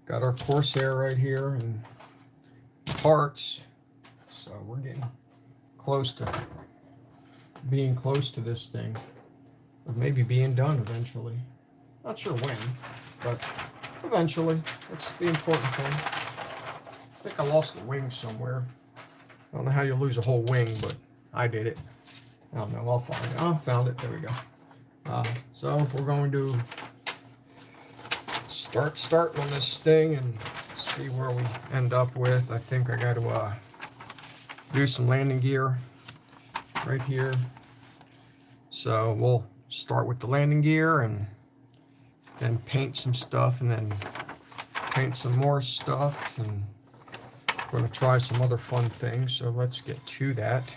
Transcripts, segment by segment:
Got our Corsair right here and parts. So we're getting close to being close to this thing. Or maybe being done eventually. Not sure when, but eventually. That's the important thing. I think I lost the wing somewhere. I don't know how you lose a whole wing, but I did it. I don't know. I'll find it. Oh, found it. There we go. So we're going to start on this thing and see where we end up with. I think I got to do some landing gear right here. So we'll start with the landing gear and then paint some stuff and then paint some more stuff, and we're going to try some other fun things. So let's get to that.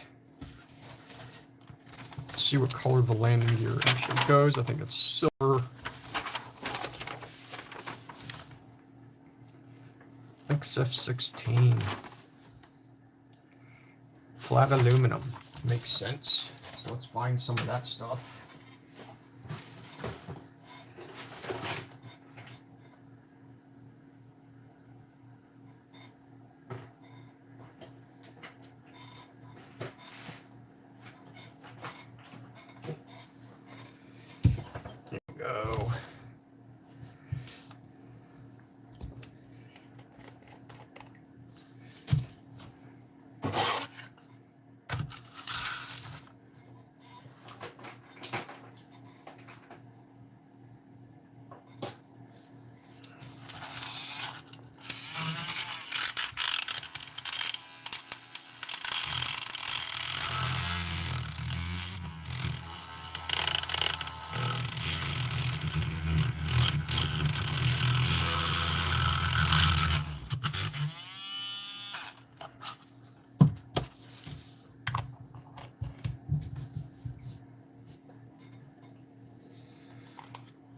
See what color the landing gear actually goes. I think it's silver. XF16. Flat aluminum. Makes sense. So let's find some of that stuff. There we go.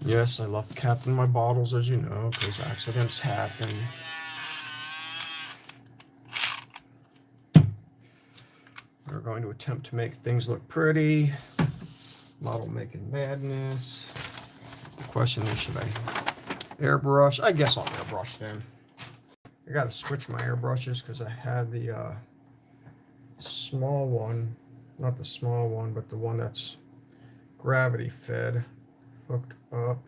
Yes, I love capping my bottles, as you know, because accidents happen. We're going to attempt to make things look pretty. Model making madness. The question is, should I airbrush? I guess I'll airbrush them. I got to switch my airbrushes because I had the small one, not the small one, but the one that's gravity fed, hooked up.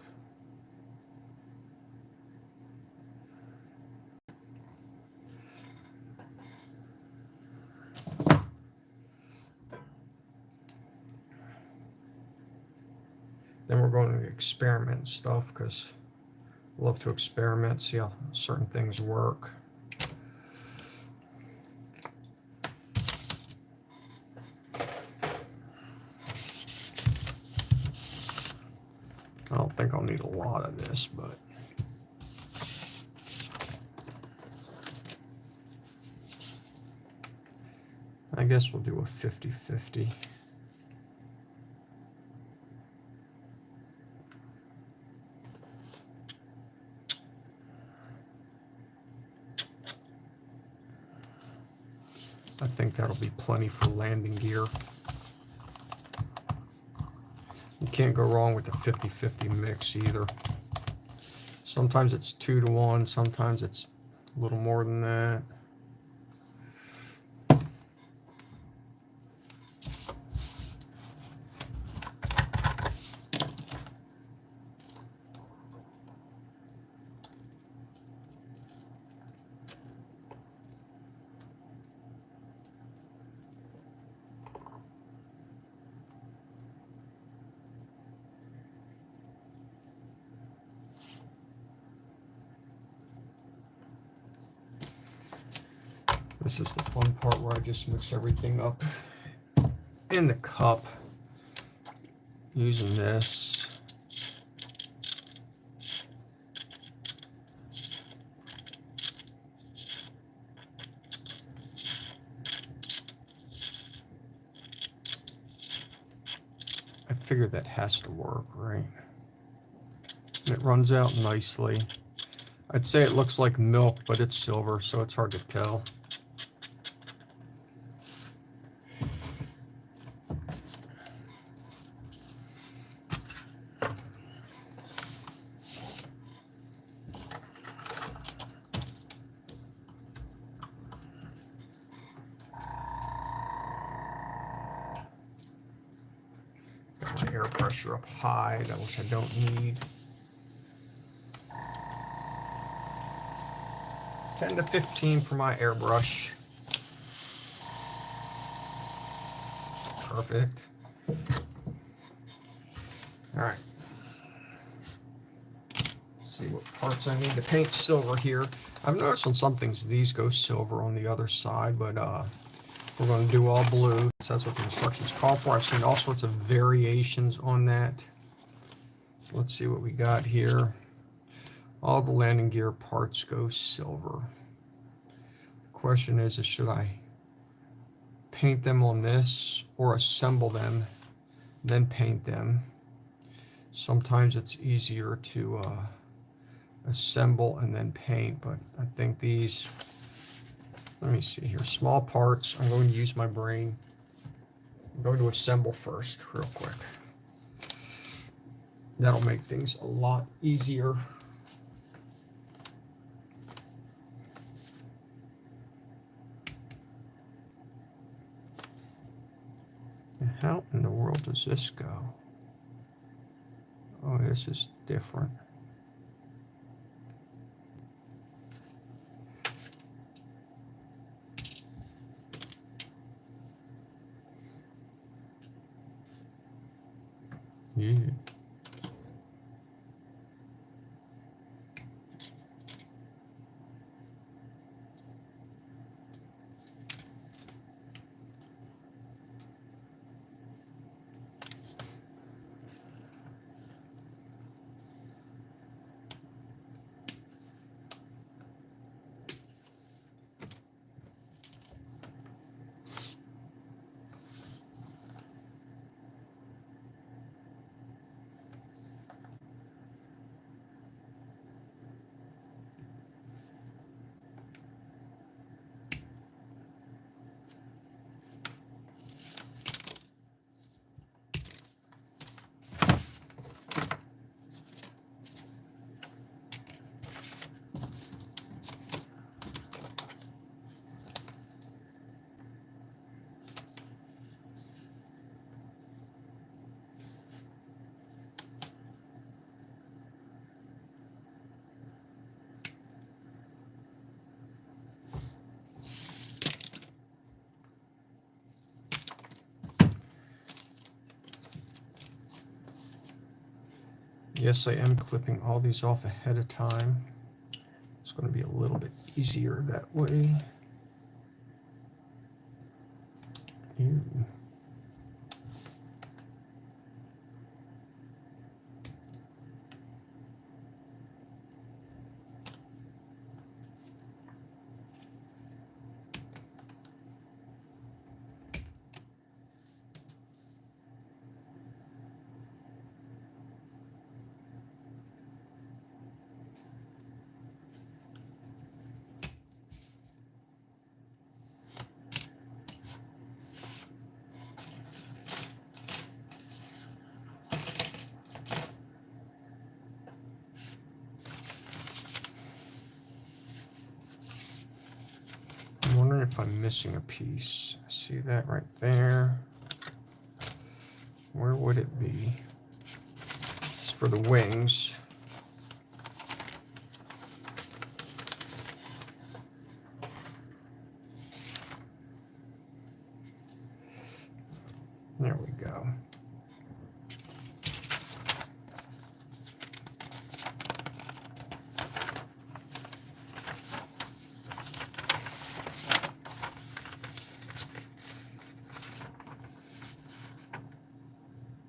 Then we're going to experiment stuff because I love to experiment, see how certain things work. I don't think I'll need a lot of this, but I guess we'll do a 50-50. I think that'll be plenty for landing gear. You can't go wrong with the 50-50 mix either. Sometimes it's 2-to-1, sometimes it's a little more than that. This is the fun part where I just mix everything up in the cup using this. I figure that has to work, right? And it runs out nicely. I'd say it looks like milk, but it's silver, so it's hard to tell. air pressure up high, which I don't need. 10 to 15 for my airbrush. Perfect. All right. See what parts I need to paint silver here. I've noticed on some things these go silver on the other side, but we're going to do all blue. So that's what the instructions call for. I've seen all sorts of variations on that. So let's see what we got here. All the landing gear parts go silver. The question is should I paint them on this or assemble them, then paint them? Sometimes it's easier to assemble and then paint, but I think these, let me see here, small parts, I'm going to use my brain. I'm going to assemble first real quick. That'll make things a lot easier. How in the world does this go? Oh, this is different. Yeah. Yes, I am clipping all these off ahead of time. It's going to be a little bit easier that way. Ew. I'm wondering if I'm missing a piece. I see that right there. Where would it be? It's for the wings. There we go.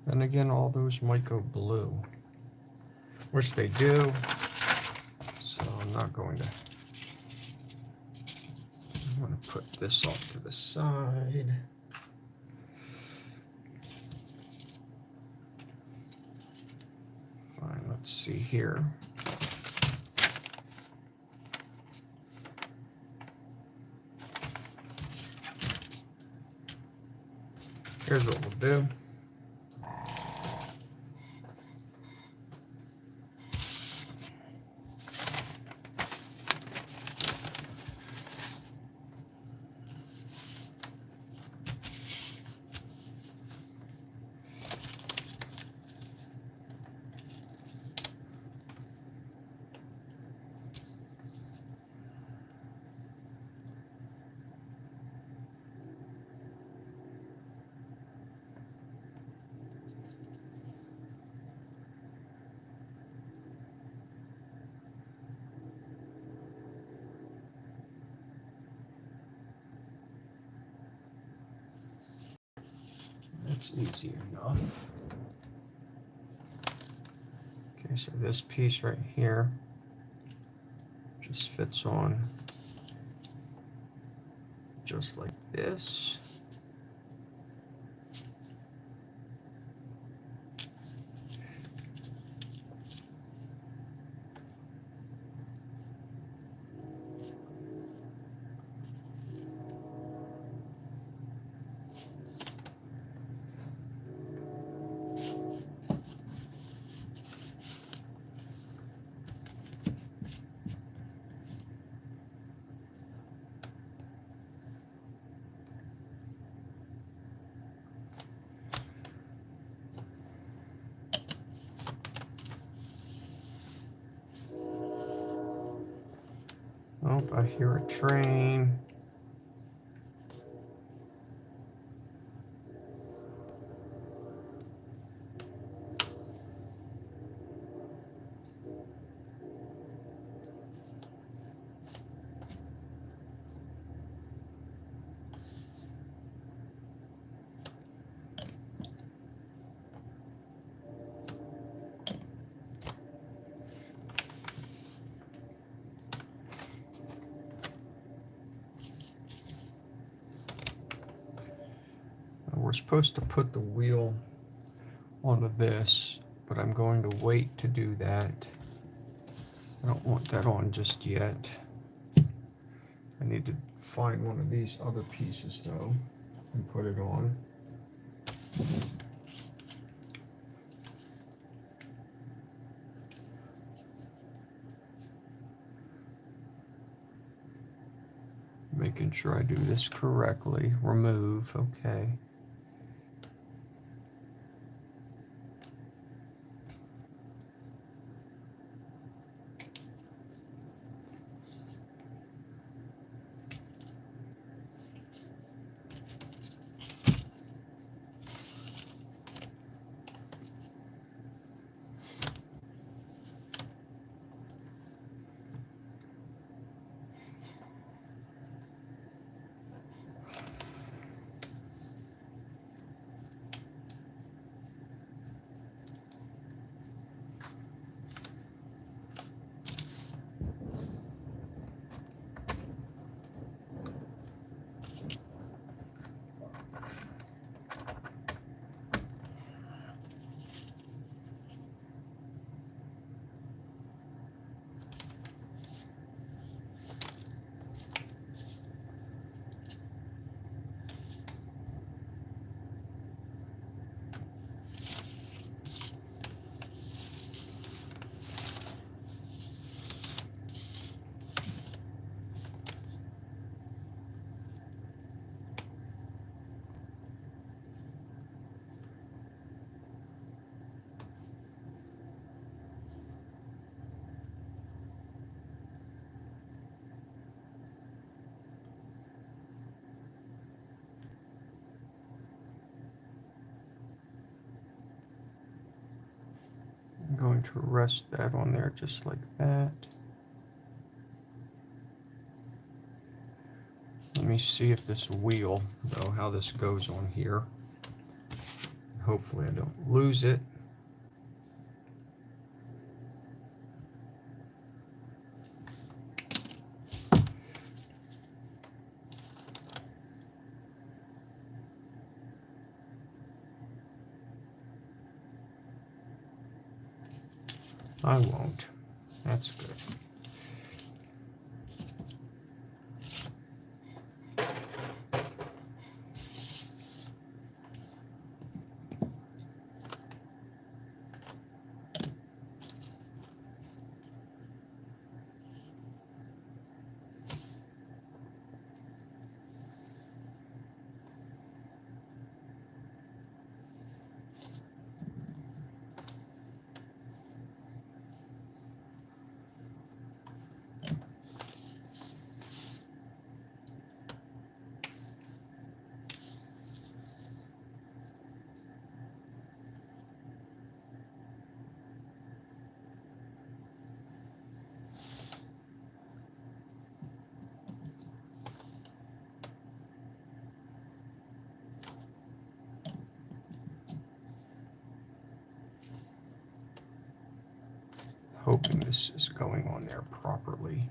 And again, all those might go blue, which they do, so I'm not going to. I'm going to put this off to the side. Fine, let's see here. Here's what we'll do. That's easy enough. Okay, so this piece right here just fits on just like this. Oh, I hear a train. We're supposed to put the wheel onto this, but I'm going to wait to do that. I don't want that on just yet. I need to find one of these other pieces though and put it on. Making sure I do this correctly. Remove, okay. I'm going to rest that on there just like that. Let me see if this wheel, though, how this goes on here. Hopefully I don't lose it. I won't. That's good. hoping this is going on there properly.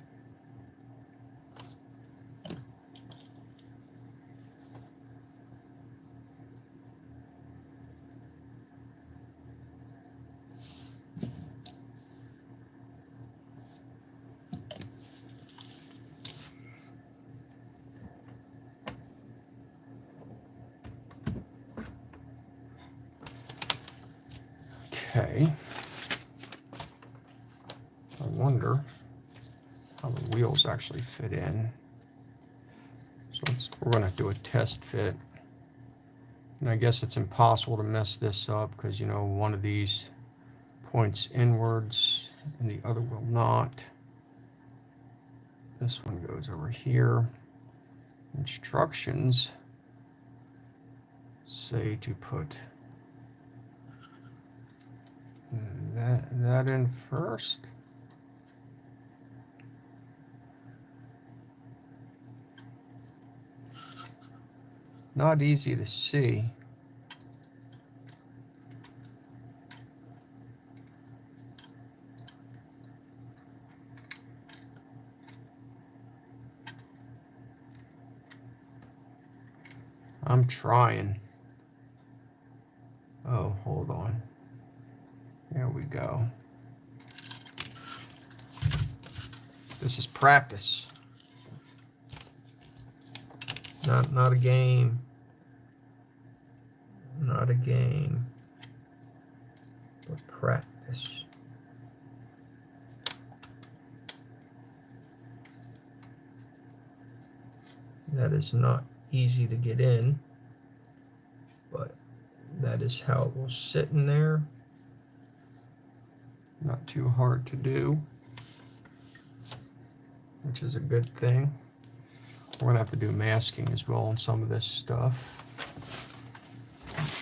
Okay. I wonder how the wheels actually fit in. So we're going to do a test fit. And I guess it's impossible to mess this up because, you know, one of these points inwards and the other will not. This one goes over here. Instructions say to put that in first. Not easy to see. I'm trying. Oh, hold on. There we go. This is practice. Not a game. Not a game. But practice. That is not easy to get in, but that is how it will sit in there. Not too hard to do, which is a good thing. We're gonna have to do masking as well on some of this stuff.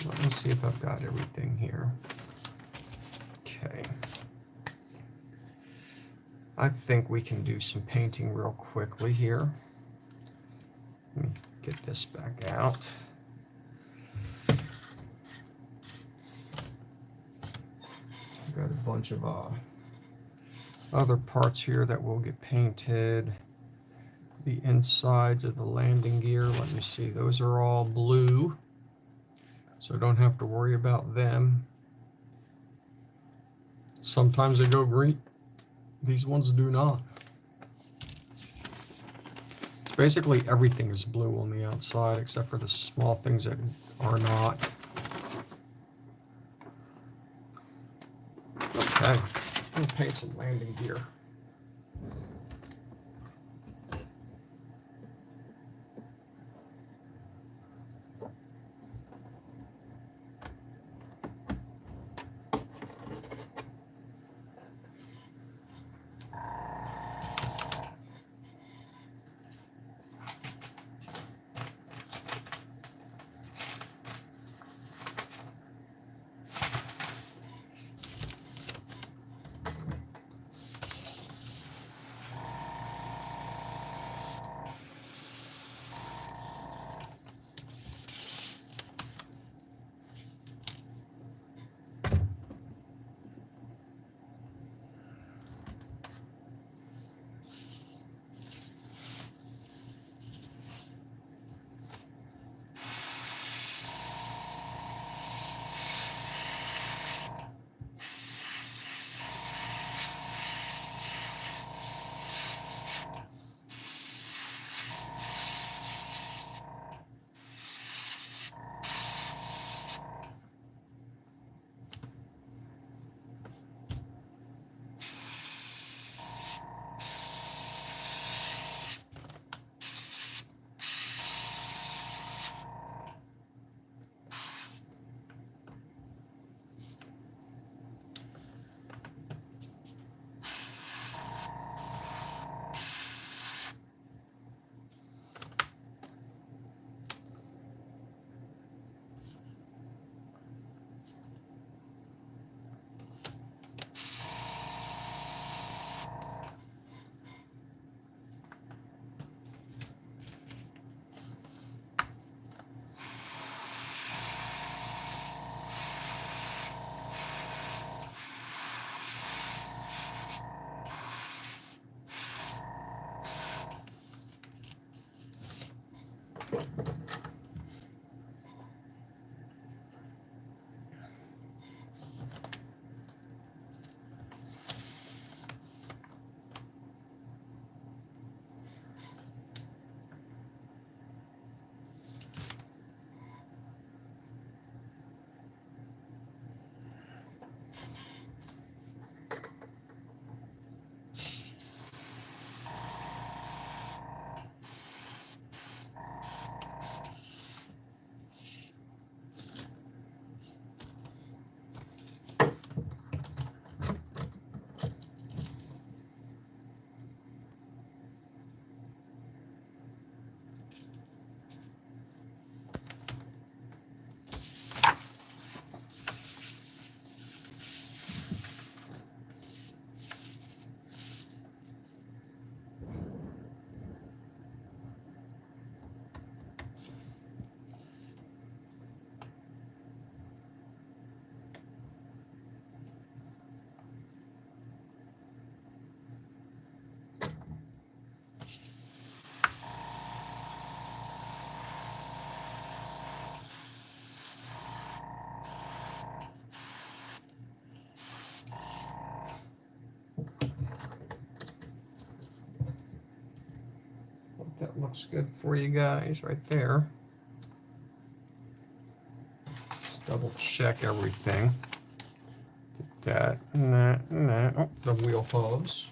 Let me see if I've got everything here. Okay. I think we can do some painting real quickly here. Let me get this back out. I've got a bunch of other parts here that will get painted. The insides of the landing gear, let me see, those are all blue, so I don't have to worry about them. Sometimes they go green. These ones do not. It's basically everything is blue on the outside except for the small things that are not. Okay, I'm gonna paint some landing gear. That looks good for you guys right there. Just double check everything. Did that and that and that. Oh, the wheel hubs.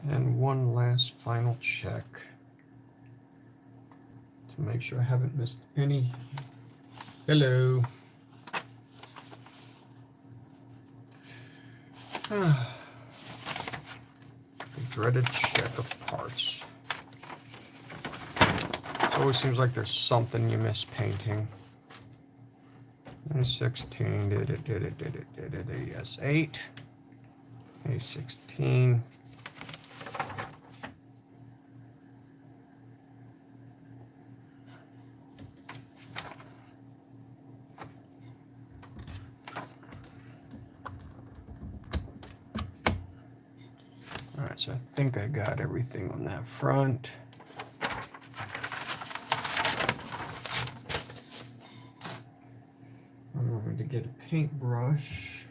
And one last final check to make sure I haven't missed any. Hello. The dreaded check of parts. It always seems like there's something you miss painting. A16, did it, the S8, A16. All right, so I think I got everything on that front. I'm going to get a paintbrush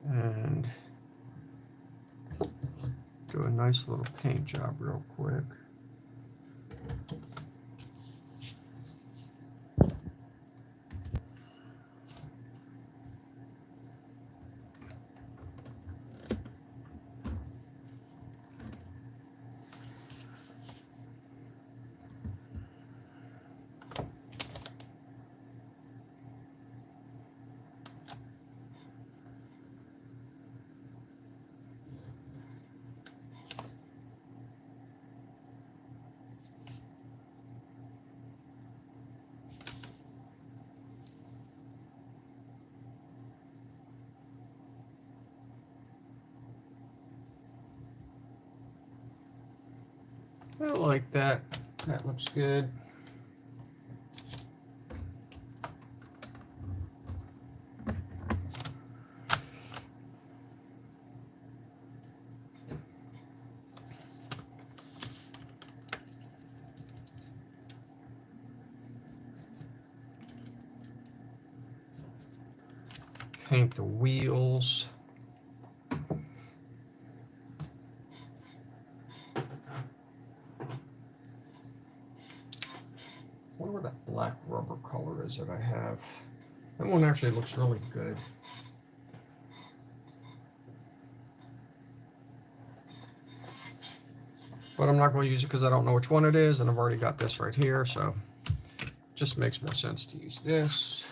and do a nice little paint job real quick. I like that. That looks good. Paint the wheels. that black rubber color is that I have. That one actually looks really good. But I'm not going to use it because I don't know which one it is, and I've already got this right here, so it just makes more sense to use this.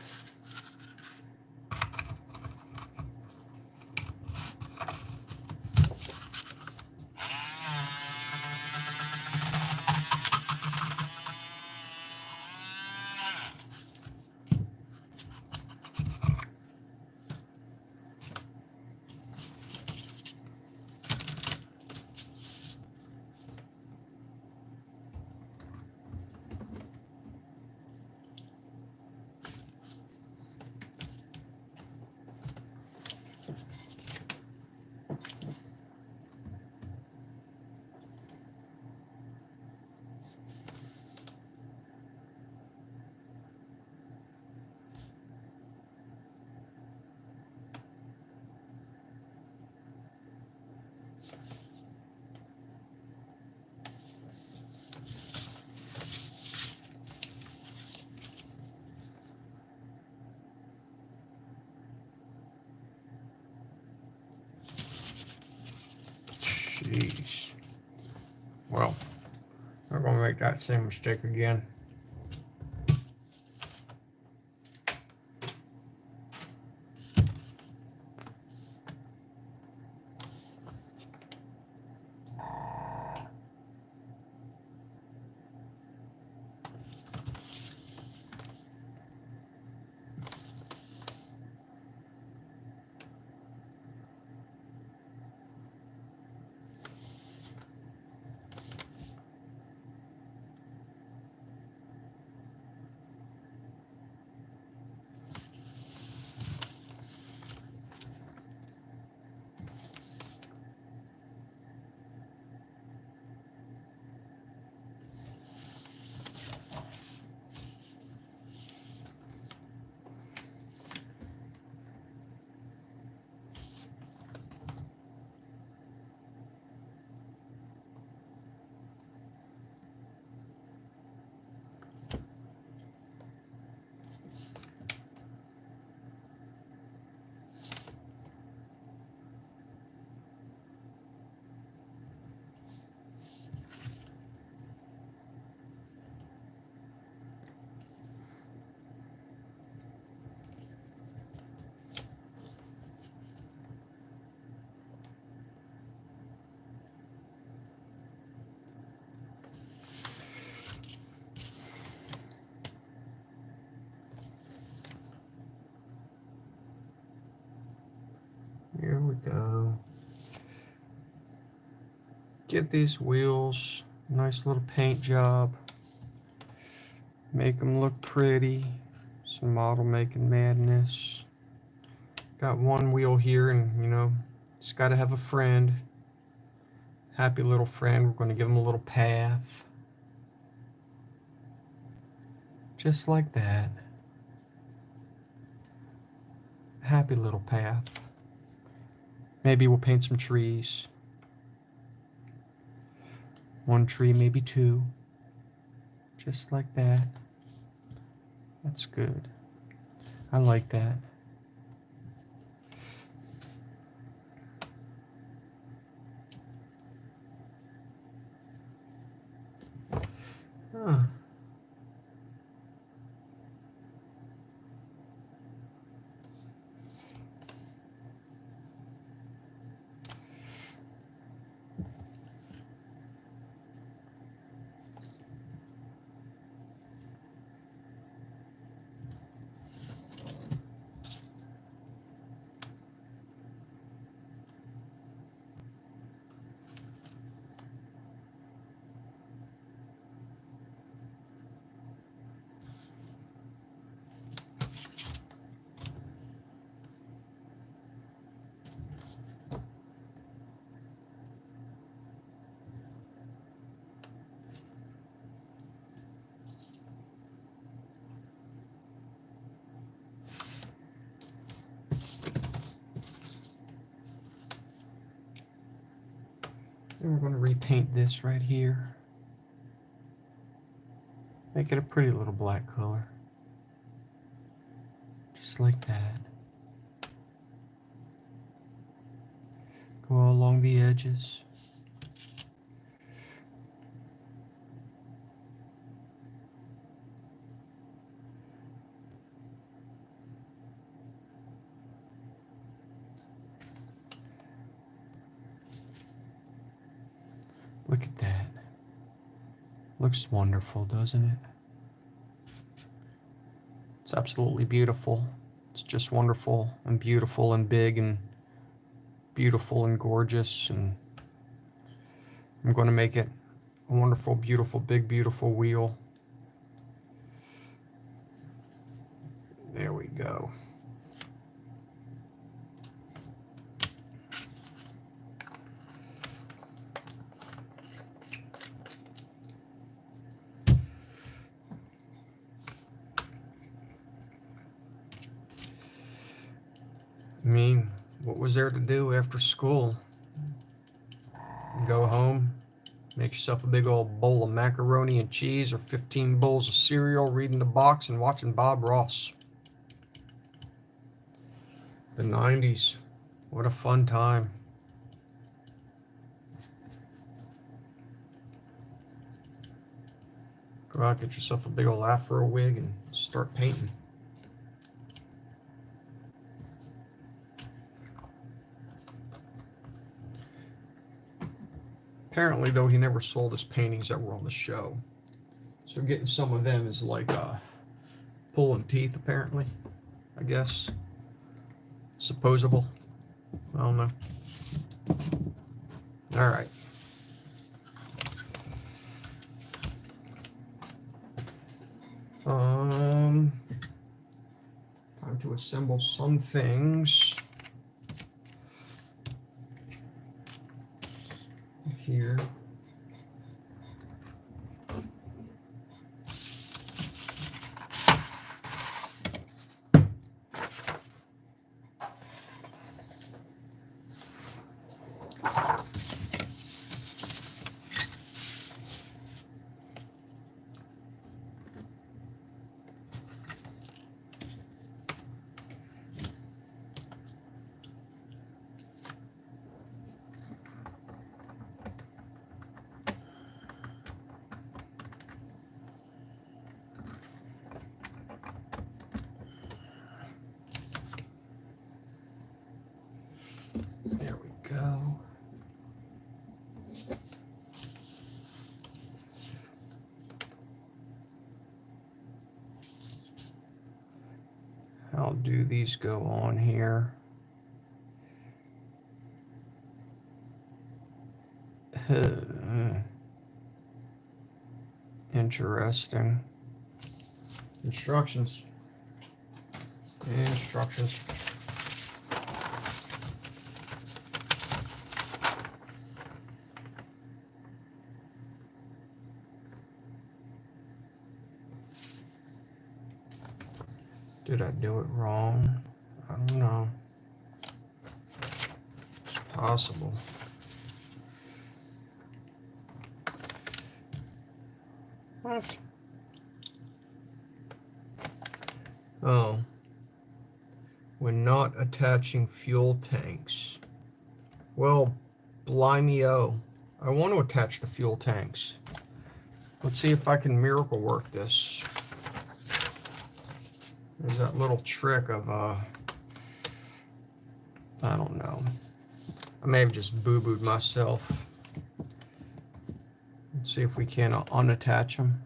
Jeez. Well, I'm going to make that same mistake again. Here we go. Give these wheels a nice little paint job. Make them look pretty. Some model making madness. Got one wheel here, and you know, it's got to have a friend. Happy little friend. We're going to give him a little path. Just like that. Happy little path. Maybe we'll paint some trees. One tree, maybe two. Just like that. That's good. I like that. Huh. And we're going to repaint this right here. Make it a pretty little black color. Just like that. Go along the edges. Look at that. Looks wonderful, doesn't it? It's absolutely beautiful. It's just wonderful and beautiful and big and beautiful and gorgeous, and I'm going to make it a wonderful, beautiful, big, beautiful wheel. There we go. I mean, what was there to do after school? Go home, make yourself a big old bowl of macaroni and cheese or 15 bowls of cereal, reading the box and watching Bob Ross. The 90s. What a fun time. Go out, get yourself a big old afro wig and start painting. Apparently, though, he never sold his paintings that were on the show. So getting some of them is like pulling teeth, apparently, I guess. Supposable. I don't know. All right. Time to assemble some things here. There we go. How do these go on here? Interesting. Instructions. Instructions. Did I do it wrong? I don't know. It's possible. What? Oh. When not attaching fuel tanks. Well, blimey-o. I want to attach the fuel tanks. Let's see if I can miracle work this. There's that little trick of, I don't know. I may have just boo-booed myself. Let's see if we can unattach them.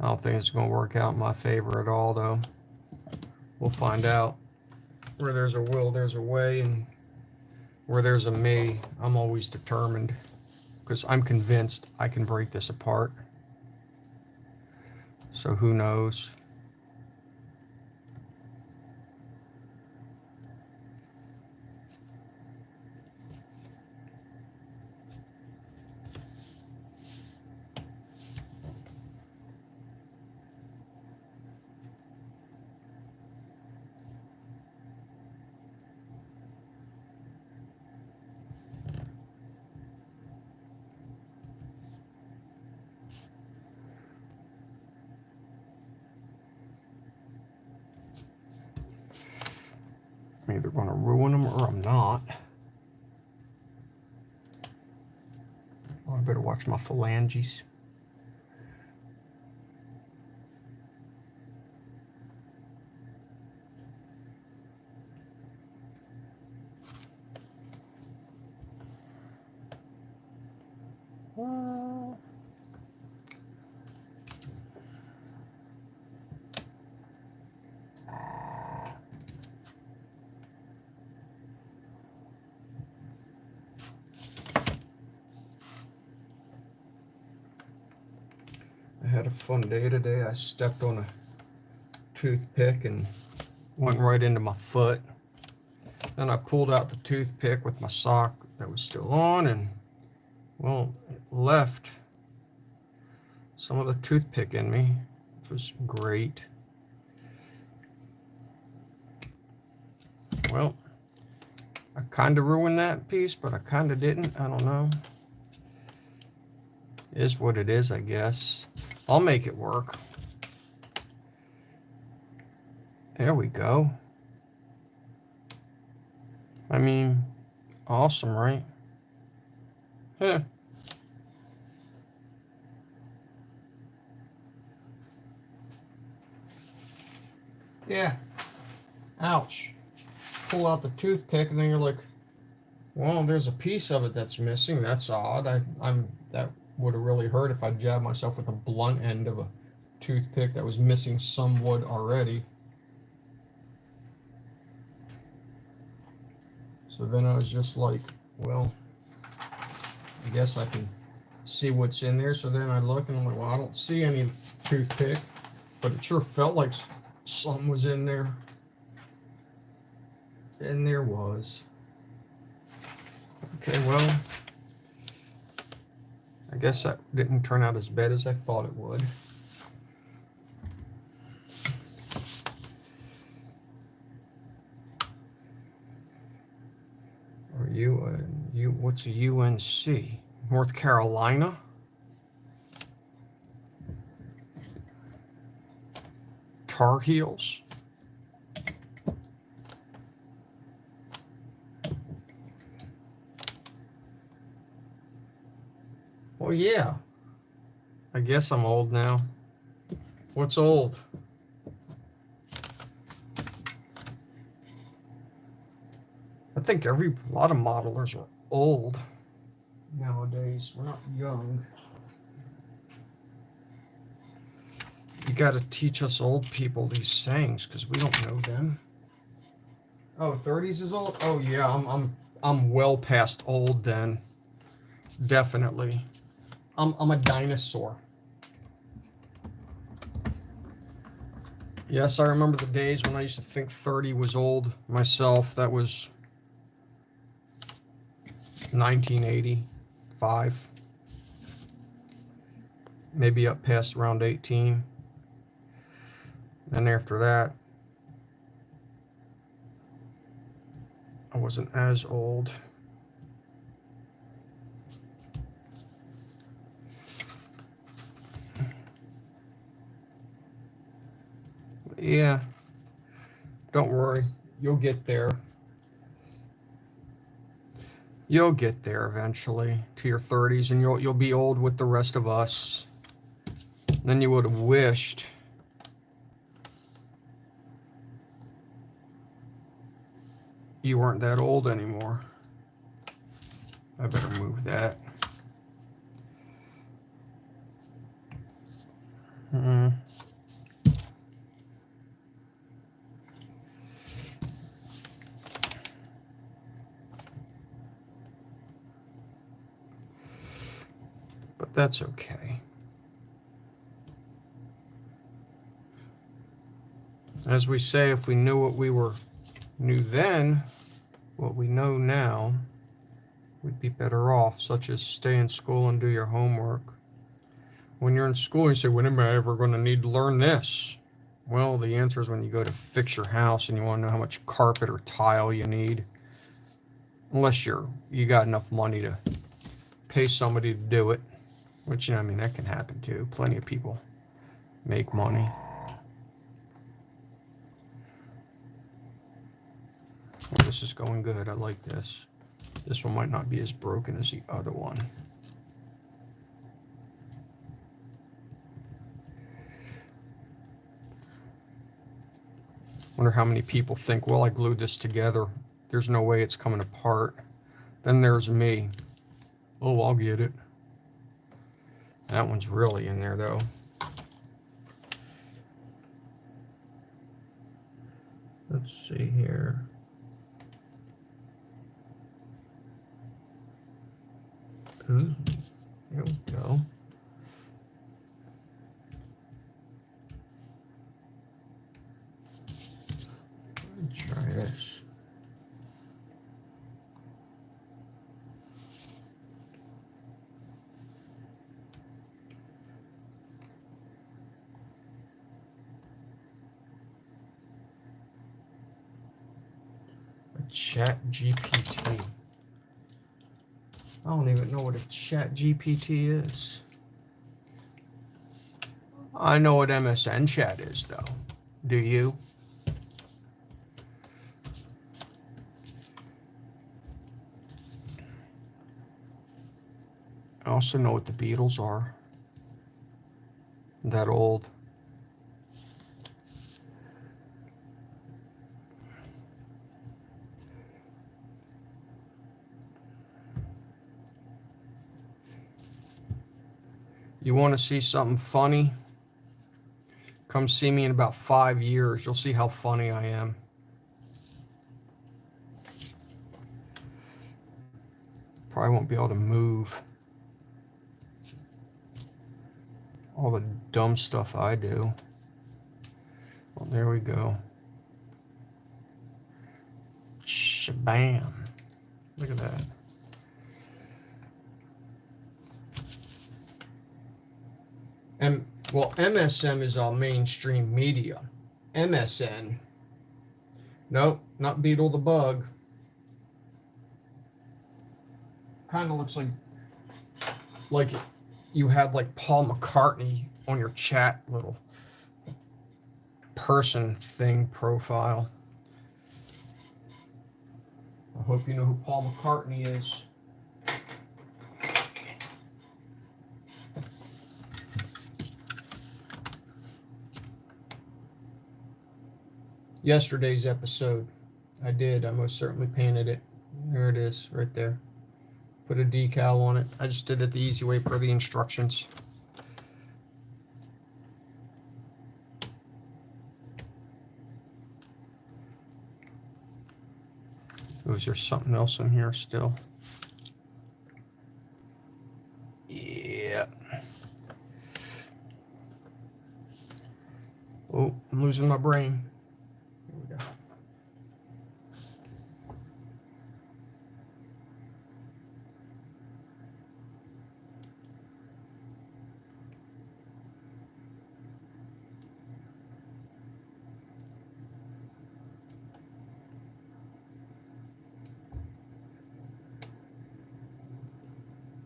I don't think it's going to work out in my favor at all, though. We'll find out. Where there's a will, there's a way, and where there's a me, I'm always determined. Because I'm convinced I can break this apart. So who knows? either going to ruin them or I'm not. Oh, I better watch my phalanges. I had a fun day today. I stepped on a toothpick and went right into my foot. Then I pulled out the toothpick with my sock that was still on, and well, it left some of the toothpick in me, which was great. Well, I kind of ruined that piece, but I kind of didn't. I don't know. It is what it is, I guess. I'll make it work. There we go. I mean, awesome, right? Huh. Yeah. Ouch. Pull out the toothpick and then you're like, well, there's a piece of it that's missing. That's odd. That would have really hurt if I jabbed myself with the blunt end of a toothpick that was missing some wood already. So then I was just like, well, I guess I can see what's in there. So then I look and I'm like, well, I don't see any toothpick, but it sure felt like something was in there. And there was. Okay, well, I guess that didn't turn out as bad as I thought it would. What's a UNC? North Carolina? Tar Heels? Well, yeah. I guess I'm old now. What's old? I think a lot of modelers are old nowadays. We're not young. You got to teach us old people these sayings because we don't know them. Oh, 30s is old? Oh yeah, I'm well past old then. Definitely. I'm a dinosaur. Yes, I remember the days when I used to think 30 was old myself. That was 1985. Maybe up past around 18. Then after that, I wasn't as old. Yeah, don't worry, you'll get there. You'll get there eventually to your 30s, and you'll be old with the rest of us. Then you would have wished you weren't that old anymore. I better move that. But that's okay. As we say, if we knew what we knew then, what we know now, we'd be better off, such as stay in school and do your homework. When you're in school, you say, when am I ever going to need to learn this? Well, the answer is when you go to fix your house and you want to know how much carpet or tile you need. Unless you got enough money to pay somebody to do it. Which, I mean, that can happen too. Plenty of people make money. this is going good. I like this. This one might not be as broken as the other one. Wonder how many people think, well, I glued this together. There's no way it's coming apart. Then there's me. Oh, I'll get it. That one's really in there, though. Let's see here. Ooh, there we go. Let's try this. Chat GPT. I don't even know what a Chat GPT is. I know what MSN chat is, though. Do you? I also know what the Beatles are. That old. You want to see something funny? Come see me in about 5 years. You'll see how funny I am. Probably won't be able to move. All the dumb stuff I do. Well, there we go. Shabam. Look at that. And well, MSM is all mainstream media. MSN, nope, not Beetle the Bug. Kind of looks like you had like Paul McCartney on your chat little person thing profile. I hope you know who Paul McCartney is. Yesterday's episode, I most certainly painted it. There it is, right there. Put a decal on it. I just did it the easy way per the instructions. Oh, is there something else in here still? Yeah. Oh, I'm losing my brain. Here we go.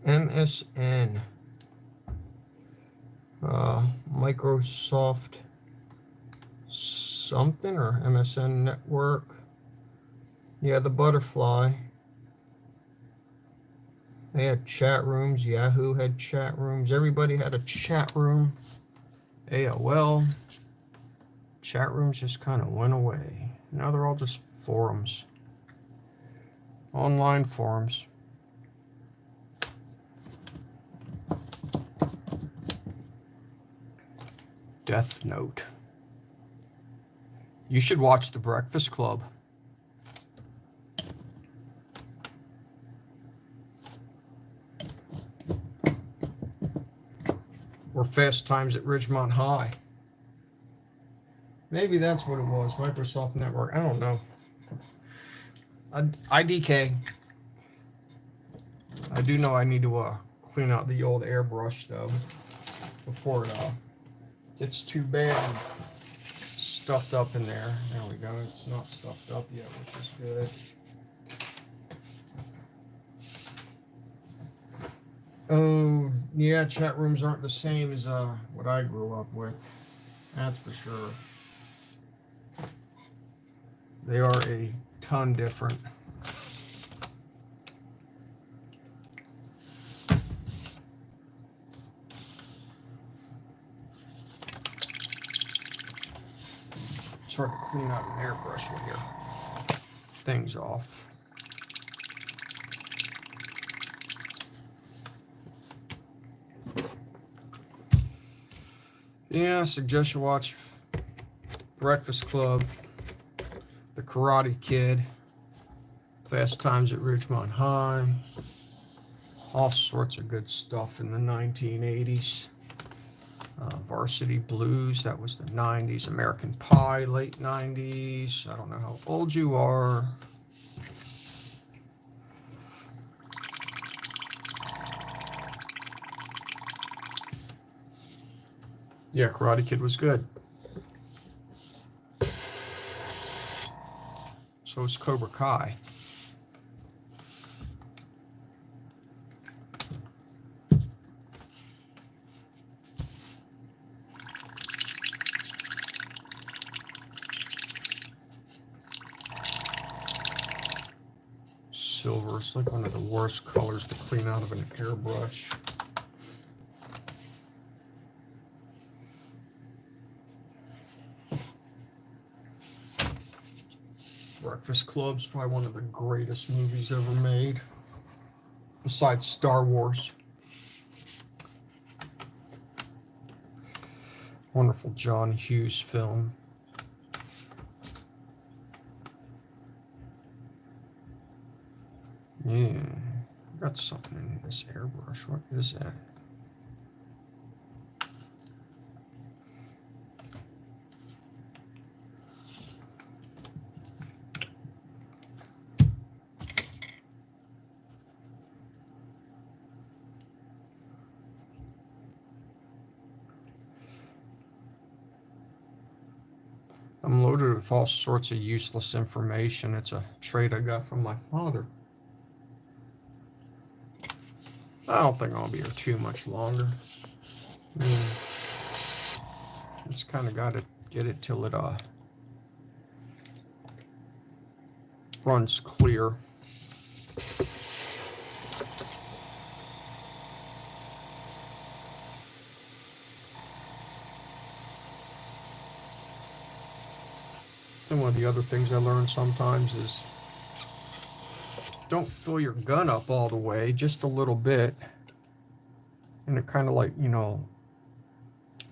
MSN, Microsoft something, or MSN Network. Yeah, the butterfly. They had chat rooms. Yahoo had chat rooms. Everybody had a chat room. AOL. Chat rooms just kind of went away. Now they're all just forums. Online forums. Death Note. You should watch The Breakfast Club. Or Fast Times at Ridgemont High. Maybe that's what it was. Microsoft Network. I don't know. IDK. I do know I need to clean out the old airbrush, though, before it gets too bad and stuffed up in there. There we go. It's not stuffed up yet, which is good. Oh, yeah, chat rooms aren't the same as what I grew up with. That's for sure. They are a ton different. Try to clean out an airbrush with your things off. Yeah, I suggest you watch Breakfast Club, The Karate Kid, Fast Times at Ridgemont High, all sorts of good stuff in the 1980s. Varsity Blues, that was the 90s. American Pie, late 90s. I don't know how old you are. Yeah, Karate Kid was good. So is Cobra Kai. Silver, it's like one of the worst colors to clean out of an airbrush. Breakfast Club's probably one of the greatest movies ever made, besides Star Wars. Wonderful John Hughes film. Yeah, got something in this airbrush. What is that? I'm loaded with all sorts of useless information. It's a trait I got from my father. I don't think I'll be here too much longer. Just kind of got to get it till it runs clear. And one of the other things I learned sometimes is don't fill your gun up all the way, just a little bit. And it kind of like, you know,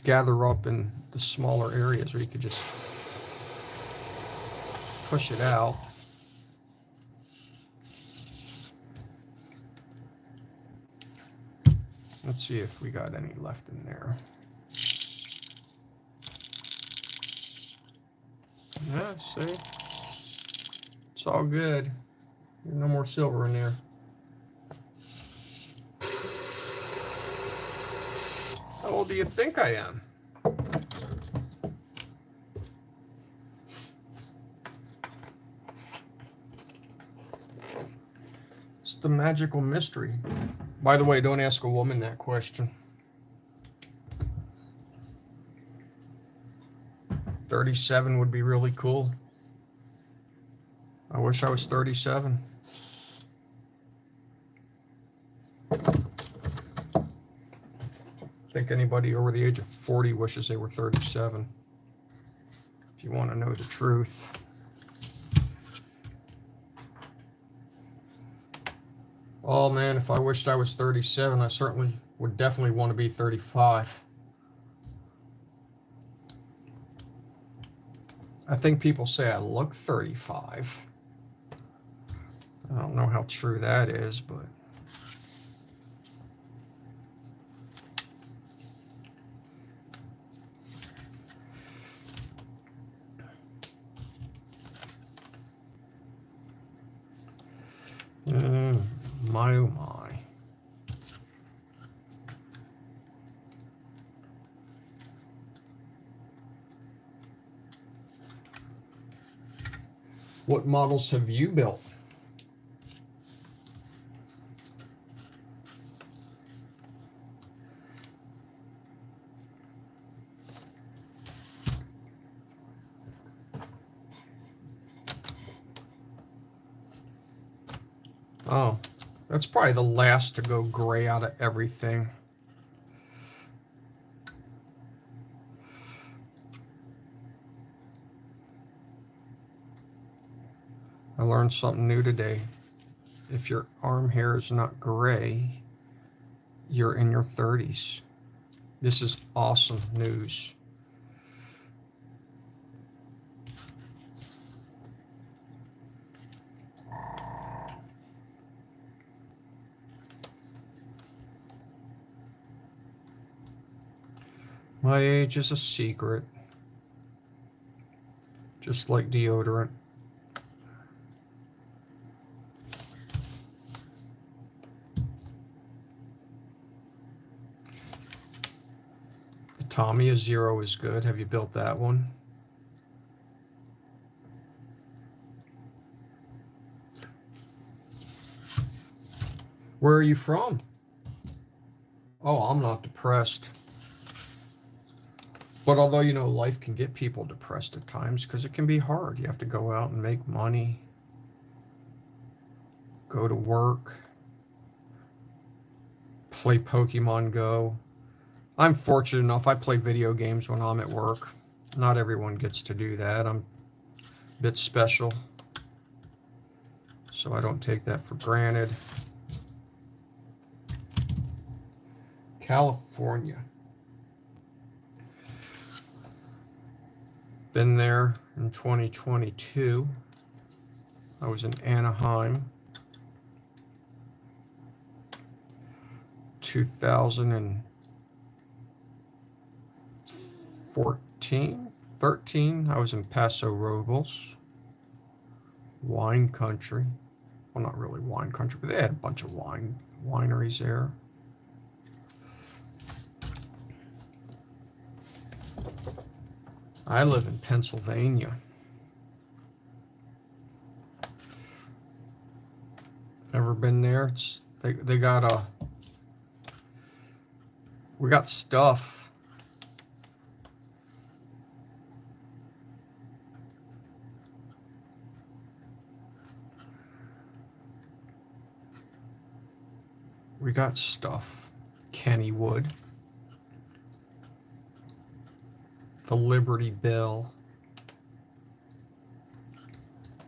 gather up in the smaller areas where you could just push it out. Let's see if we got any left in there. Yeah, see? It's all good. There's no more silver in there. How old do you think I am? It's the magical mystery. By the way, don't ask a woman that question. 37 would be really cool. I wish I was 37. I think anybody over the age of 40 wishes they were 37. If you want to know the truth. Oh man, if I wished I was 37, I certainly would definitely want to be 35. I think people say I look 35. I don't know how true that is, but my oh my. What models have you built? Oh, that's probably the last to go gray out of everything. I learned something new today. If your arm hair is not gray, you're in your 30s. This is awesome news. My age is a secret, just like deodorant. The Tamiya Zero is good. Have you built that one? Where are you from? Oh, I'm not depressed. But although, you know, life can get people depressed at times because it can be hard. You have to go out and make money, go to work, play Pokemon Go. I'm fortunate enough, I play video games when I'm at work. Not everyone gets to do that. I'm a bit special, so I don't take that for granted. California. Been there in 2022. I was in Anaheim. 13, I was in Paso Robles. Wine country. Well, not really wine country, but they had a bunch of wineries there. I live in Pennsylvania. Never been there. They got we got stuff. We got stuff. Kennywood. The Liberty Bell.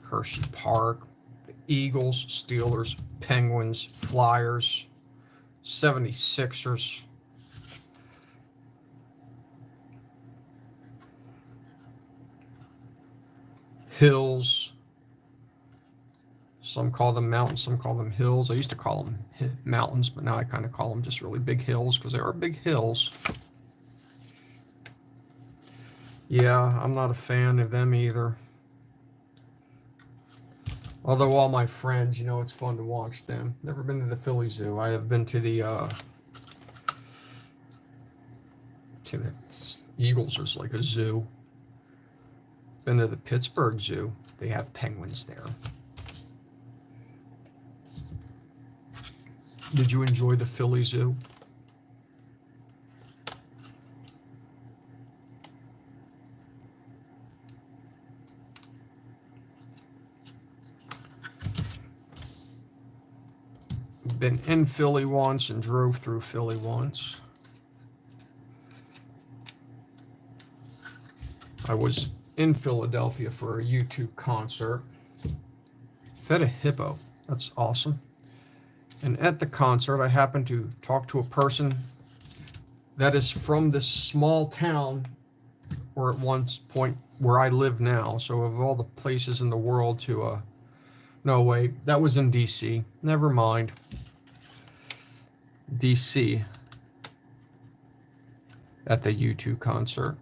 Hershey Park. The Eagles, Steelers, Penguins, Flyers, 76ers. Hills. Some call them mountains, some call them hills. I used to call them mountains, but now I kind of call them just really big hills because they are big hills. Yeah, I'm not a fan of them either. Although all my friends, you know, it's fun to watch them. Never been to the Philly Zoo. I have been to the Eagles. There's like a zoo. Been to the Pittsburgh Zoo. They have penguins there. Did you enjoy the Philly Zoo? Been in Philly once and drove through Philly once. I was in Philadelphia for a U2 concert. Fed a hippo. That's awesome. And at the concert, I happened to talk to a person that is from this small town or at one point where I live now. So of all the places in the world to, no, wait, that was in DC. Never mind. DC at the U2 concert.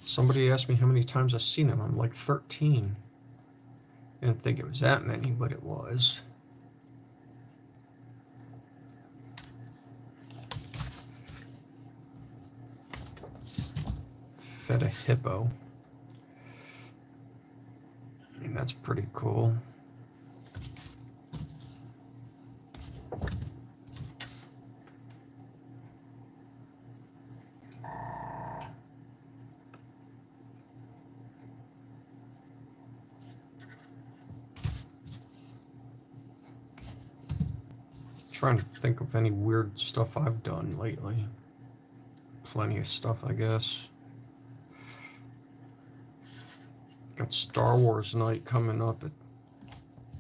Somebody asked me how many times I've seen him. I'm like 13. Didn't think it was that many, but it was. Fed a hippo. I mean, that's pretty cool. Trying to think of any weird stuff I've done lately. Plenty of stuff, I guess. Got Star Wars night coming up at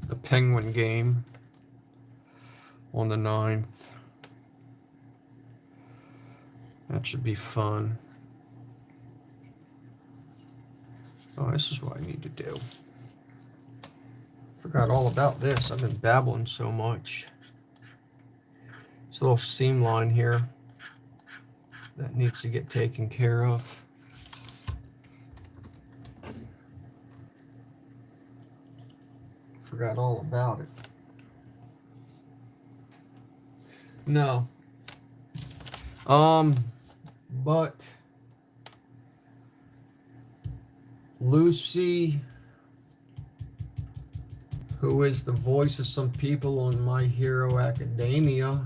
the Penguin game on the 9th. That should be fun. Oh, this is what I need to do. Forgot all about this. I've been babbling so much. There's a little seam line here that needs to get taken care of. Forgot all about it. No. But Lucy, who is the voice of some people on My Hero Academia,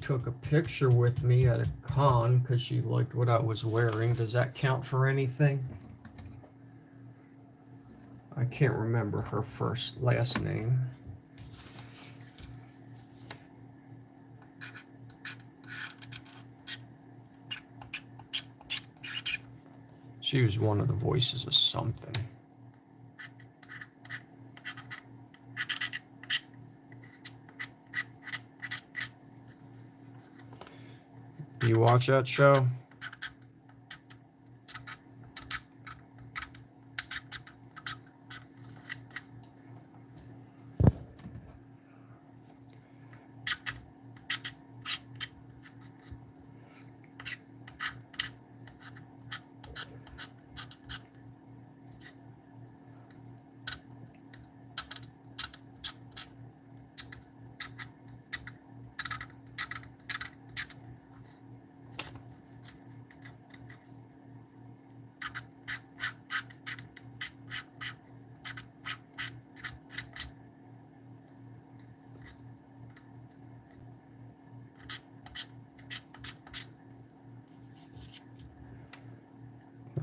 took a picture with me at a con because she liked what I was wearing. Does that count for anything? I can't remember her last name. She was one of the voices of something. Do you watch that show?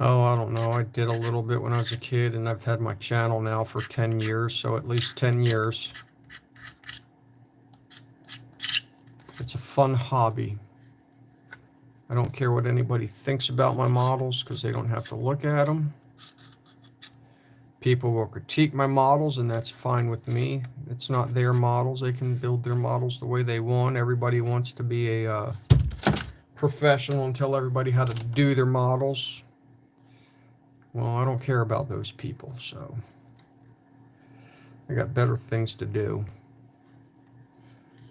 Oh, I don't know. I did a little bit when I was a kid, and I've had my channel now for 10 years, so at least 10 years. It's a fun hobby. I don't care what anybody thinks about my models because they don't have to look at them. People will critique my models, and that's fine with me. It's not their models. They can build their models the way they want. Everybody wants to be a professional and tell everybody how to do their models. Well, I don't care about those people, so I got better things to do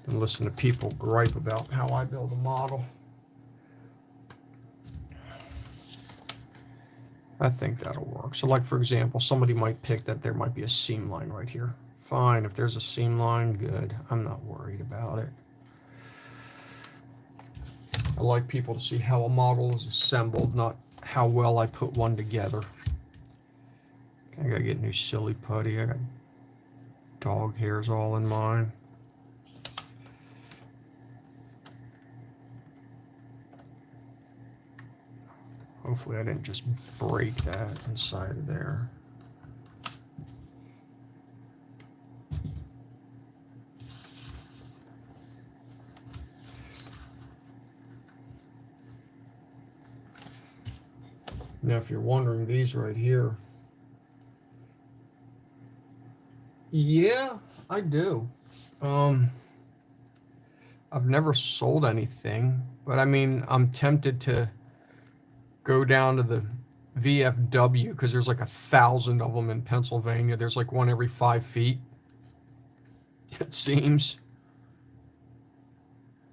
than listen to people gripe about how I build a model. I think that'll work. So like, for example, somebody might pick that there might be a seam line right here. Fine, if there's a seam line, good. I'm not worried about it. I like people to see how a model is assembled, not how well I put one together. I gotta get new silly putty. I got dog hairs all in mine. Hopefully I didn't just break that inside of there. Now, if you're wondering, these right here, yeah, I do. I've never sold anything, but I mean, I'm tempted to go down to the VFW because there's like 1,000 of them in Pennsylvania. There's like one every 5 feet, it seems.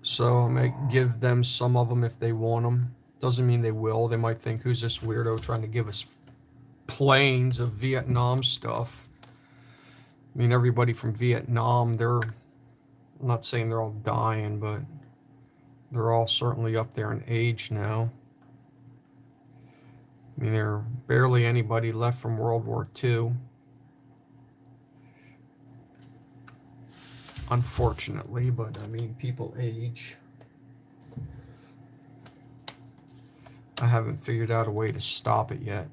So I might give them some of them if they want them. Doesn't mean they will. They might think, who's this weirdo trying to give us planes of Vietnam stuff? I mean, everybody from Vietnam, I'm not saying they're all dying, but they're all certainly up there in age now. I mean, there are barely anybody left from World War II. Unfortunately, but I mean, people age. I haven't figured out a way to stop it yet.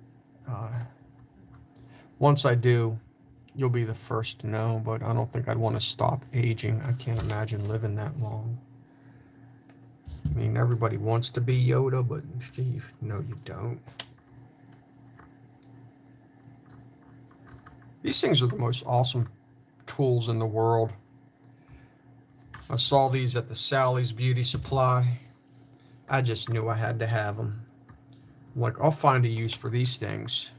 Once I do, You'll be the first to know, but I don't think I'd want to stop aging. I can't imagine living that long. I mean, everybody wants to be Yoda, but no, you don't. These things are the most awesome tools in the world. I saw these at the Sally's Beauty Supply. I just knew I had to have them. Like, I'll find a use for these things.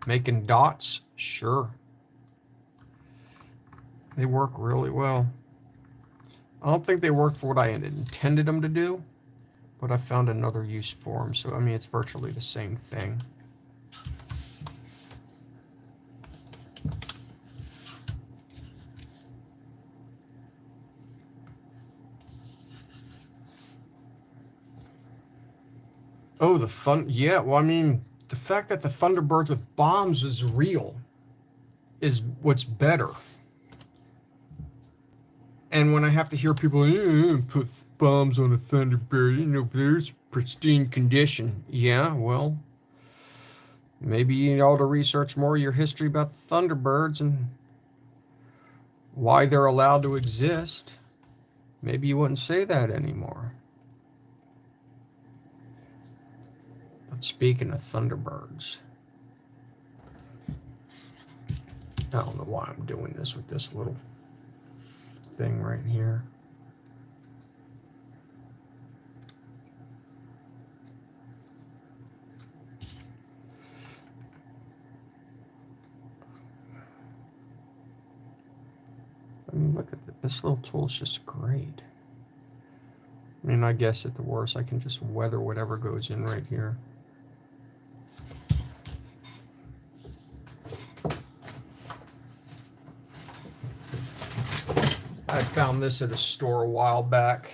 Making dots, sure. They work really well. I don't think they work for what I intended them to do, but I found another use for them. So, I mean, it's virtually the same thing. Oh, the fun. Yeah, well, I mean, the fact that the Thunderbirds with bombs is real is what's better. And when I have to hear people, put bombs on a Thunderbird, you know, there's pristine condition. Yeah, well, maybe you ought to research more of your history about the Thunderbirds and why they're allowed to exist. Maybe you wouldn't say that anymore. But speaking of Thunderbirds, I don't know why I'm doing this with this little thing right here. I mean, look at this little tool. It's just great. I mean, I guess at the worst, I can just weather whatever goes in right here. I found this at a store a while back.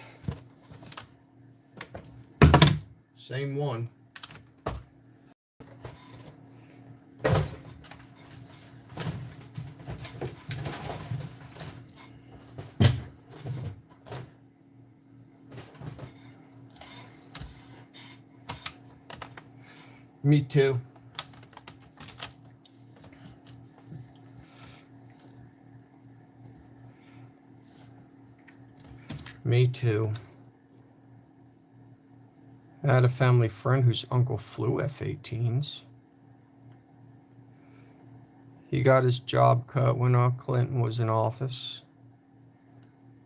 Same one. Me too. Me too. I had a family friend whose uncle flew F-18s. He got his job cut when Clinton was in office.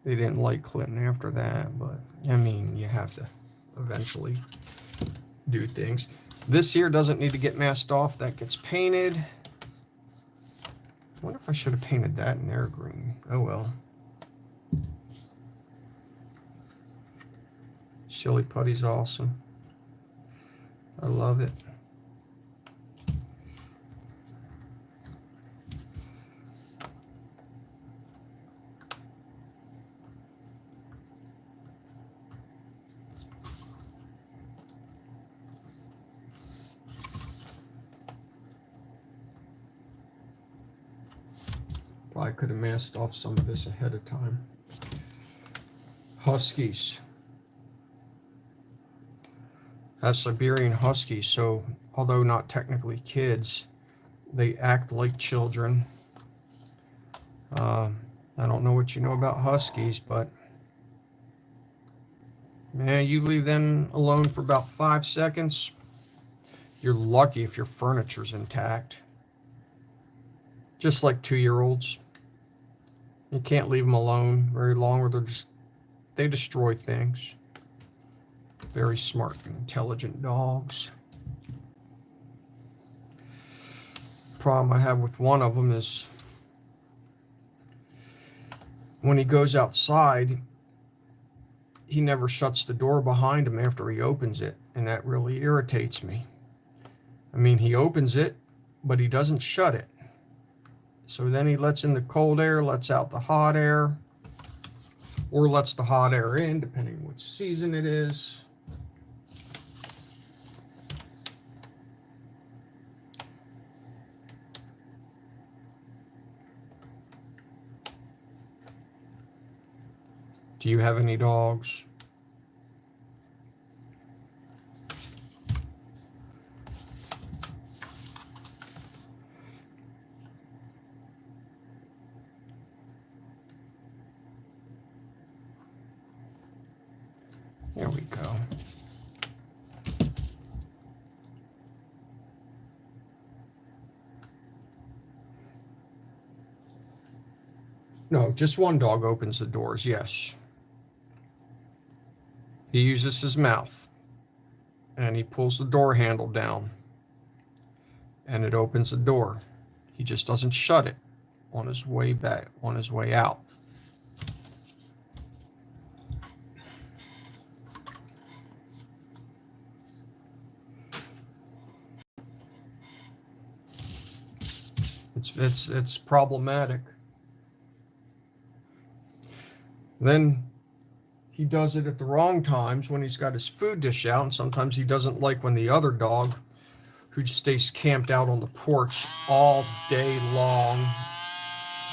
They didn't like Clinton after that, but I mean, you have to eventually do things. This here doesn't need to get masked off. That gets painted. I wonder if I should have painted that in there green. Oh well. Silly putty's awesome. I love it. Probably could have masked off some of this ahead of time. Huskies. That's Siberian Huskies, so although not technically kids, they act like children. I don't know what you know about Huskies, but man, you leave them alone for about 5 seconds, you're lucky if your furniture's intact. Just like 2-year-olds. You can't leave them alone very long or they destroy things. Very smart and intelligent dogs. Problem I have with one of them is when he goes outside, he never shuts the door behind him after he opens it, and that really irritates me. I mean, he opens it, but he doesn't shut it. So then he lets in the cold air, lets out the hot air, or lets the hot air in, depending on which season it is. Do you have any dogs? There we go. No, just one dog opens the doors, yes. He uses his mouth and he pulls the door handle down and it opens the door. He just doesn't shut it on his way back, on his way out. It's problematic. Then he does it at the wrong times when he's got his food dish out, and sometimes he doesn't like when the other dog, who just stays camped out on the porch all day long,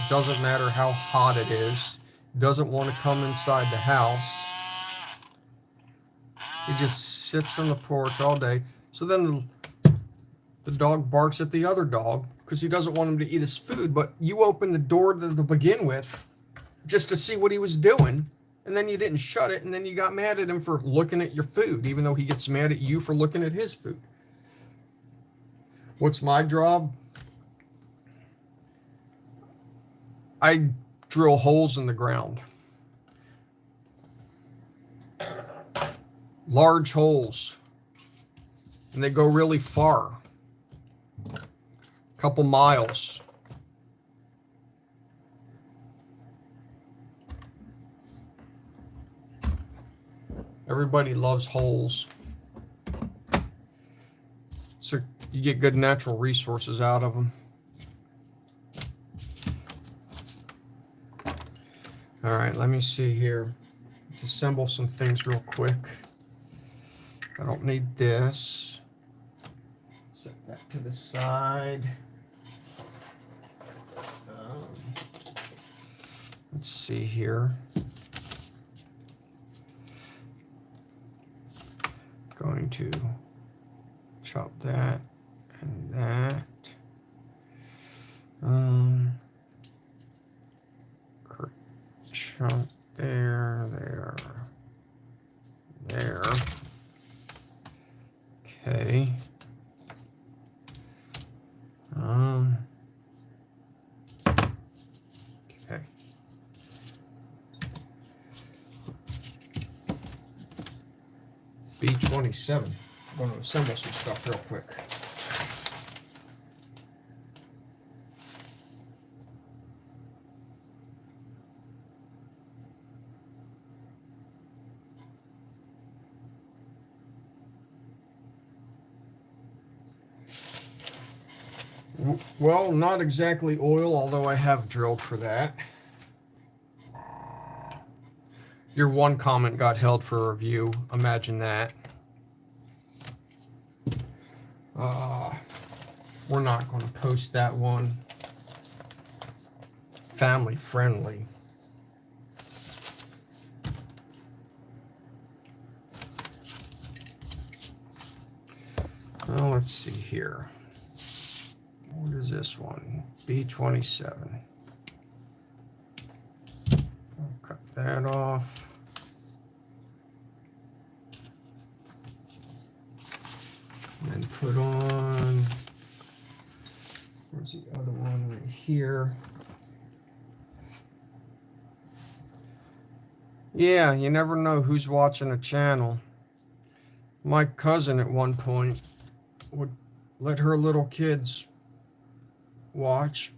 doesn't matter how hot it is, doesn't want to come inside the house. He just sits on the porch all day. So then the dog barks at the other dog because he doesn't want him to eat his food, but you opened the door to begin with just to see what he was doing, and then you didn't shut it, and then you got mad at him for looking at your food, even though he gets mad at you for looking at his food. What's my job? I drill holes in the ground. Large holes. And they go really far. A couple miles. Everybody loves holes. So you get good natural resources out of them. All right, let me see here. Let's assemble some things real quick. I don't need this. Set that to the side. Let's see here. Going to chop that and that. Chunk there. Okay. Okay. B27. I'm going to assemble some stuff real quick. Well, not exactly oil, although I have drilled for that. Your one comment got held for review. Imagine that. We're not going to post that one. Family friendly. Well, let's see here. What is this one? B27. I'll cut that off. And then put on, where's the other one right here? Yeah, you never know who's watching a channel. My cousin at one point would let her little kids watch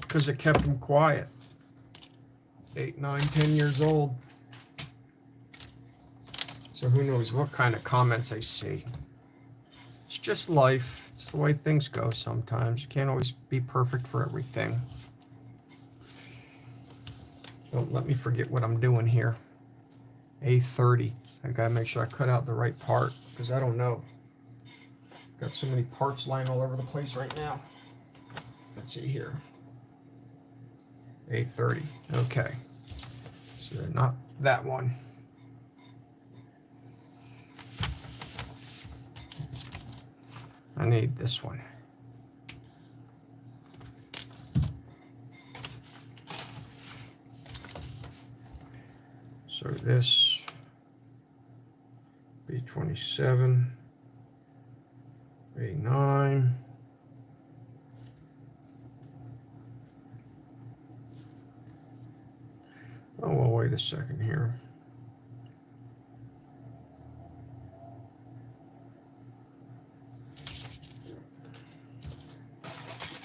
because it kept them quiet. 8, 9, 10 years old. So who knows what kind of comments I see. It's just life. It's the way things go sometimes. You can't always be perfect for everything. Don't let me forget what I'm doing here. A30. I gotta make sure I cut out the right part because I don't know. Got so many parts lying all over the place right now. Let's see here. A30. Okay. So not that one. I need this one. So this 27, 89. Oh, well, wait a second here.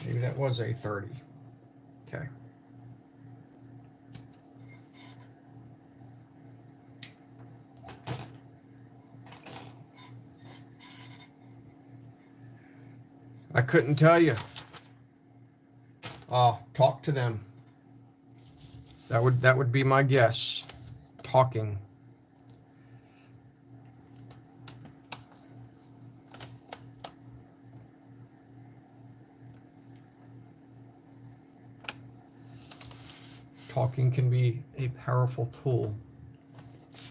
Maybe that was a 30. Okay. I couldn't tell you. Talk to them. That would be my guess. Talking. Talking can be a powerful tool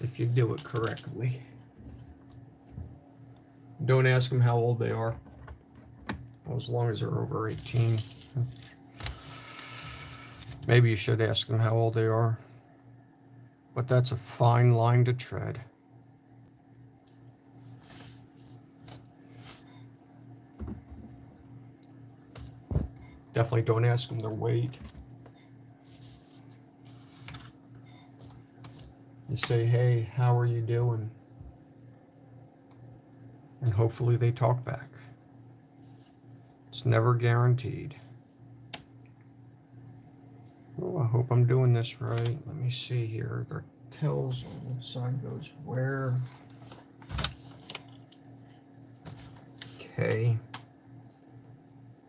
if you do it correctly. Don't ask them how old they are. Well, as long as they're over 18. Maybe you should ask them how old they are. But that's a fine line to tread. Definitely don't ask them their weight. You say, hey, how are you doing? And hopefully they talk back. It's never guaranteed. Oh, I hope I'm doing this right. Let me see here. The tells on what side goes where. Okay.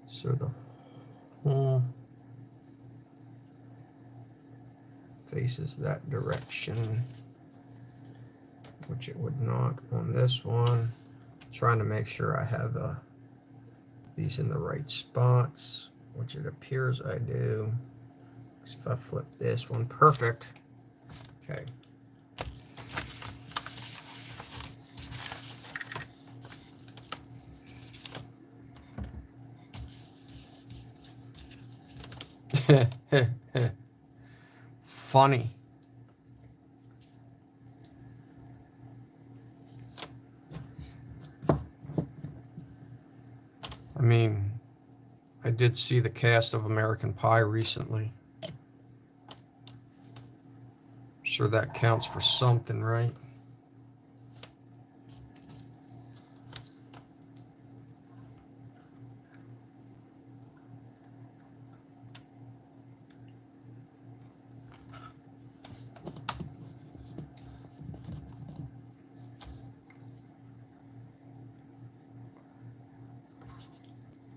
So the hole faces that direction, which it would not on this one. Trying to make sure I have these in the right spots, which it appears I do. So if I flip this one, perfect. Okay. Funny. I mean, I did see the cast of American Pie recently. Sure that counts for something, right?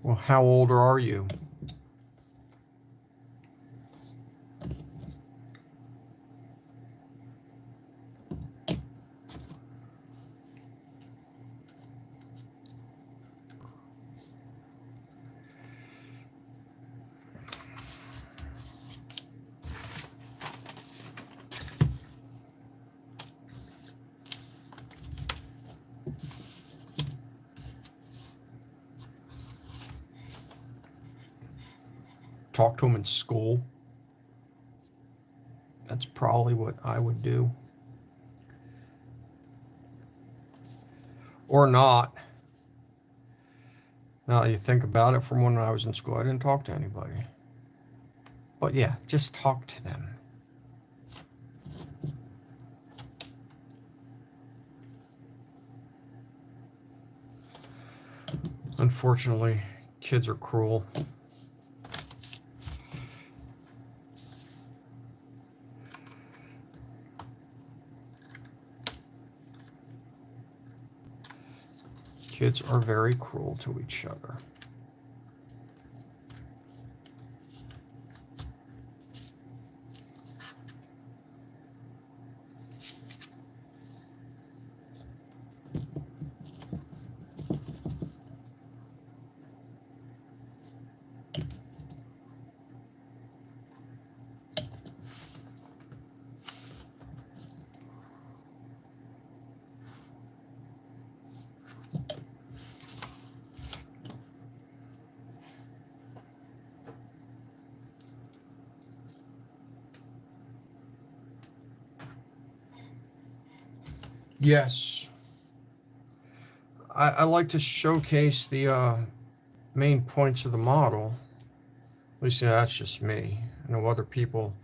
Well, how old are you? Talk to them in school. That's probably what I would do. Or not. Now that you think about it, from when I was in school, I didn't talk to anybody. But yeah, just talk to them. Unfortunately, kids are cruel. Kids are very cruel to each other. Yes. I like to showcase the main points of the model. At least that's just me. I know other people.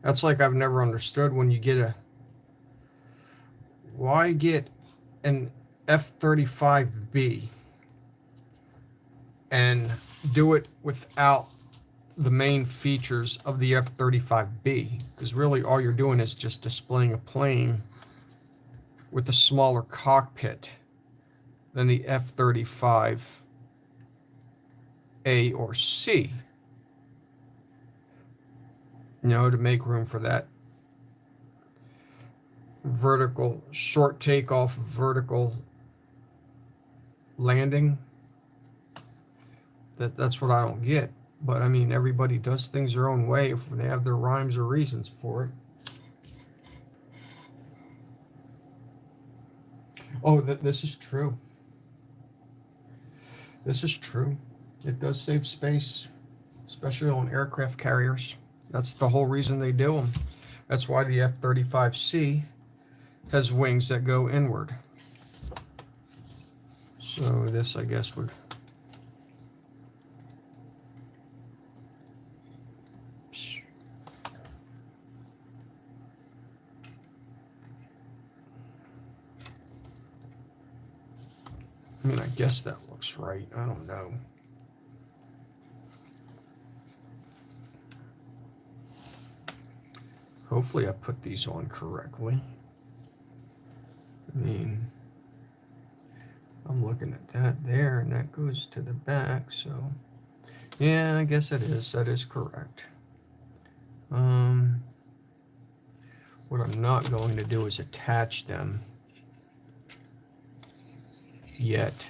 That's like I've never understood when you get a. Why get an F-35B and do it without the main features of the F-35B? Because really all you're doing is just displaying a plane with a smaller cockpit than the F-35A or C. You know, to make room for that vertical, short takeoff, vertical landing. That's what I don't get. But I mean, everybody does things their own way if they have their rhymes or reasons for it. Oh, this is true. This is true. It does save space, especially on aircraft carriers. That's the whole reason they do them. That's why the F-35C has wings that go inward. So this, I guess, would... I mean, I guess that looks right. I don't know. Hopefully I put these on correctly. I mean, I'm looking at that there, and that goes to the back, so yeah, I guess it is. That is correct. What I'm not going to do is attach them yet,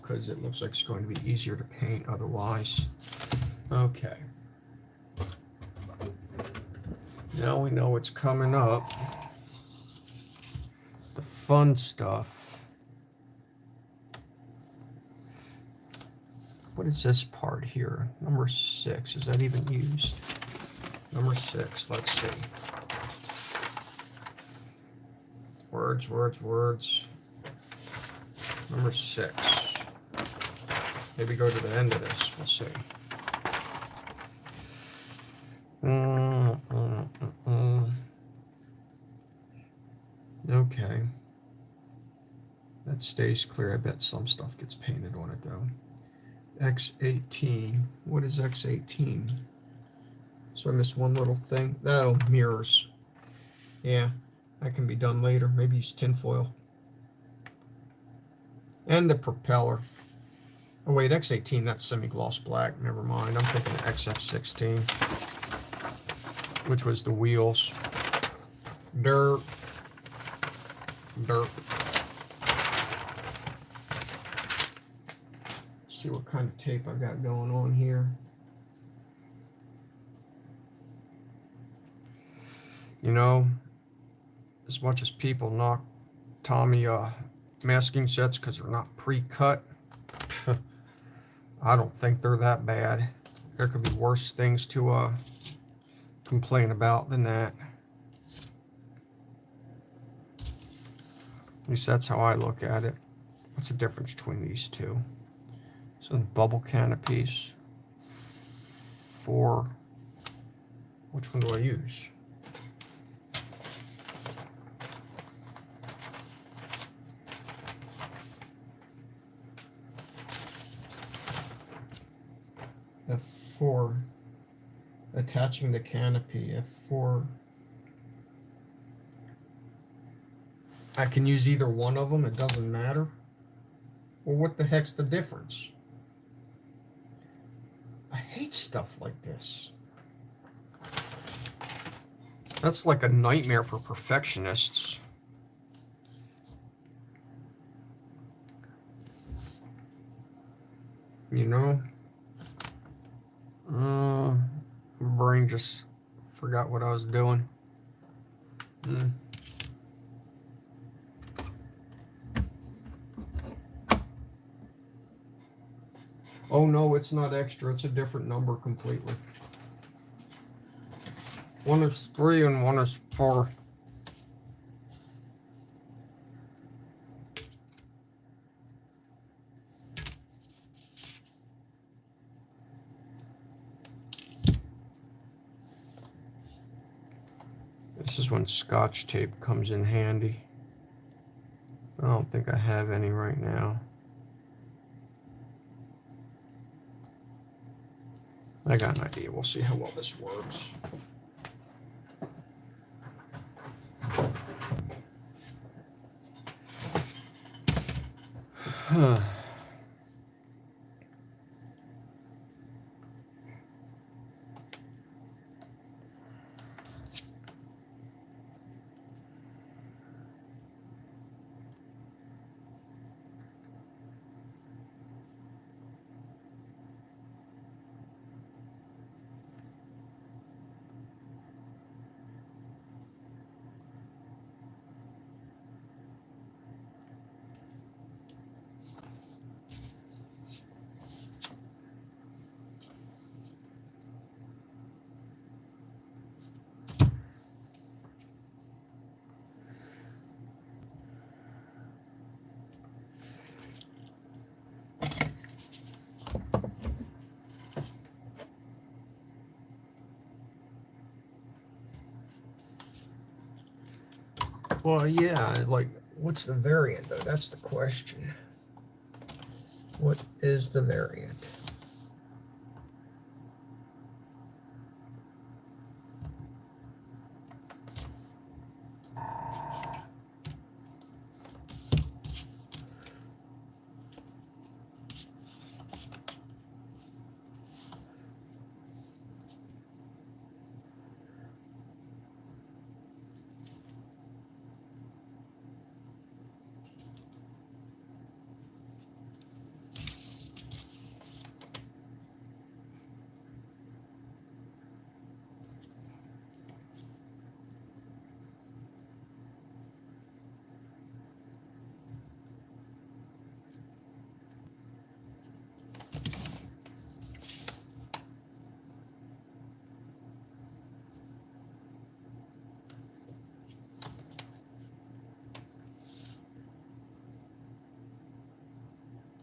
because it looks like it's going to be easier to paint otherwise. Okay. Now we know what's coming up. The fun stuff. What is this part here? Number 6. Is that even used? Number 6. Let's see. Words, words, words. Number 6. Maybe go to the end of this. We'll see. Okay. That stays clear. I bet some stuff gets painted on it though. X18. What is X18? So I missed one little thing. Oh, mirrors. Yeah, that can be done later. Maybe use tinfoil. And the propeller. Oh wait, X18, that's semi-gloss black. Never mind. I'm thinking of XF16, which was the wheels. Dirt. Dirt. See what kind of tape I got going on here. You know, as much as people knock Tamiya masking sets because they're not pre-cut, I don't think they're that bad. There could be worse things to complain about than that. At least that's how I look at it. What's the difference between these two? So bubble canopies. 4. Which one do I use? F4. Attaching the canopy. F4. I can use either one of them. It doesn't matter. Well, what the heck's the difference? I hate stuff like this. That's like a nightmare for perfectionists. You know? My brain just forgot what I was doing. Oh no, it's not extra. It's a different number completely. One is 3 and one is 4. This is when Scotch tape comes in handy. I don't think I have any right now. I got an idea. We'll see how well this works. Well, yeah, like, what's the variant, though? That's the question. What is the variant?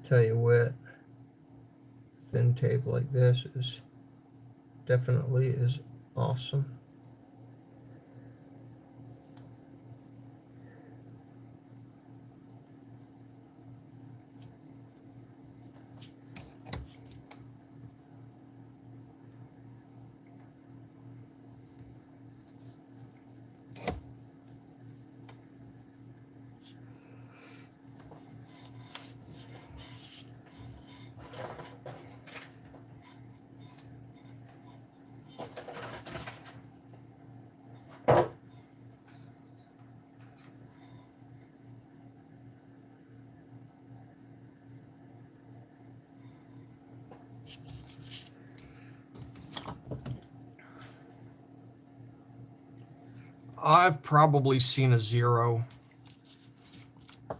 Tell you what, thin tape like this is definitely awesome. I've probably seen a 0.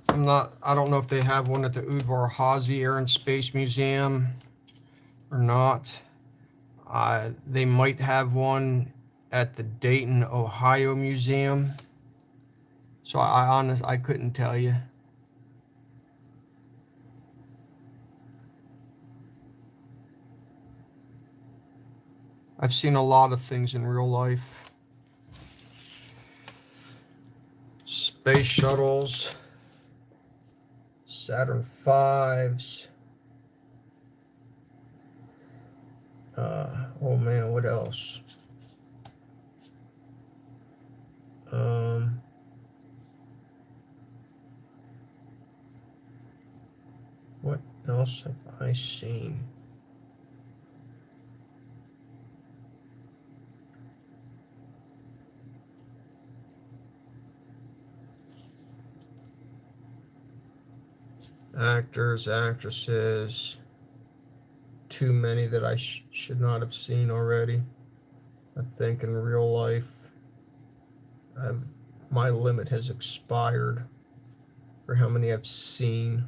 I don't know if they have one at the Udvar Hazy Air and Space Museum or not. They might have one at the Dayton, Ohio Museum. So I couldn't tell you. I've seen a lot of things in real life. Space shuttles, Saturn V's. Oh man, what else? What else have I seen? Actors, actresses, too many that I should not have seen already. I think in real life, my limit has expired for how many I've seen.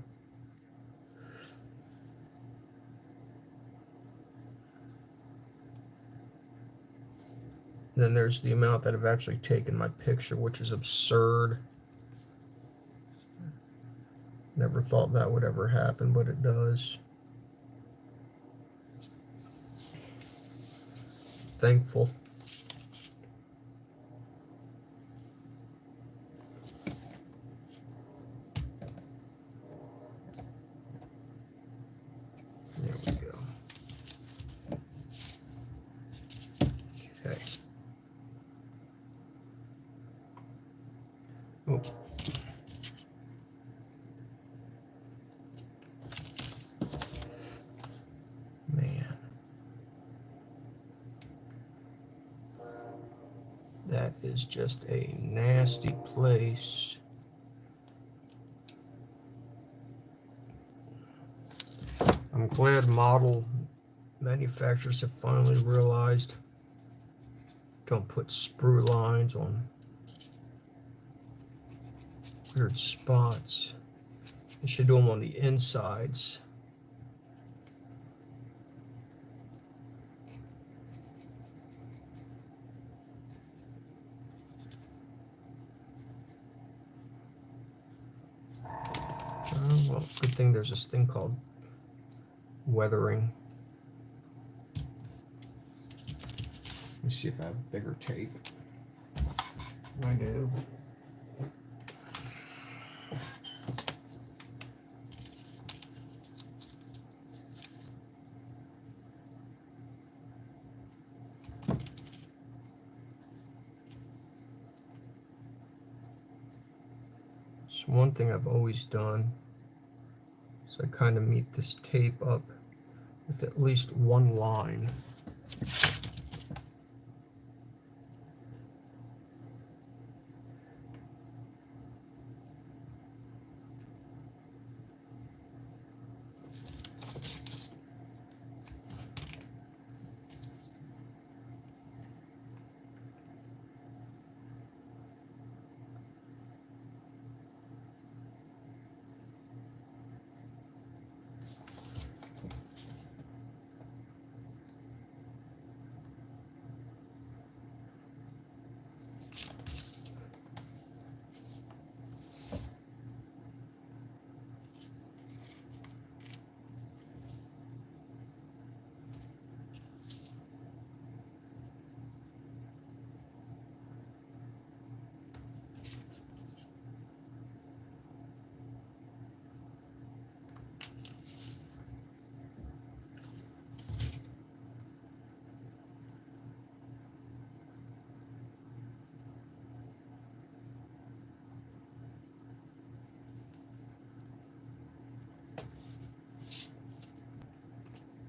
Then there's the amount that have actually taken my picture, which is absurd. Never thought that would ever happen, but it does. Thankful. That is just a nasty place. I'm glad model manufacturers have finally realized don't put sprue lines on weird spots. You should do them on the insides. Well, good thing there's this thing called weathering. Let me see if I have bigger tape. I do. So one thing I've always done is I kind of meet this tape up with at least one line.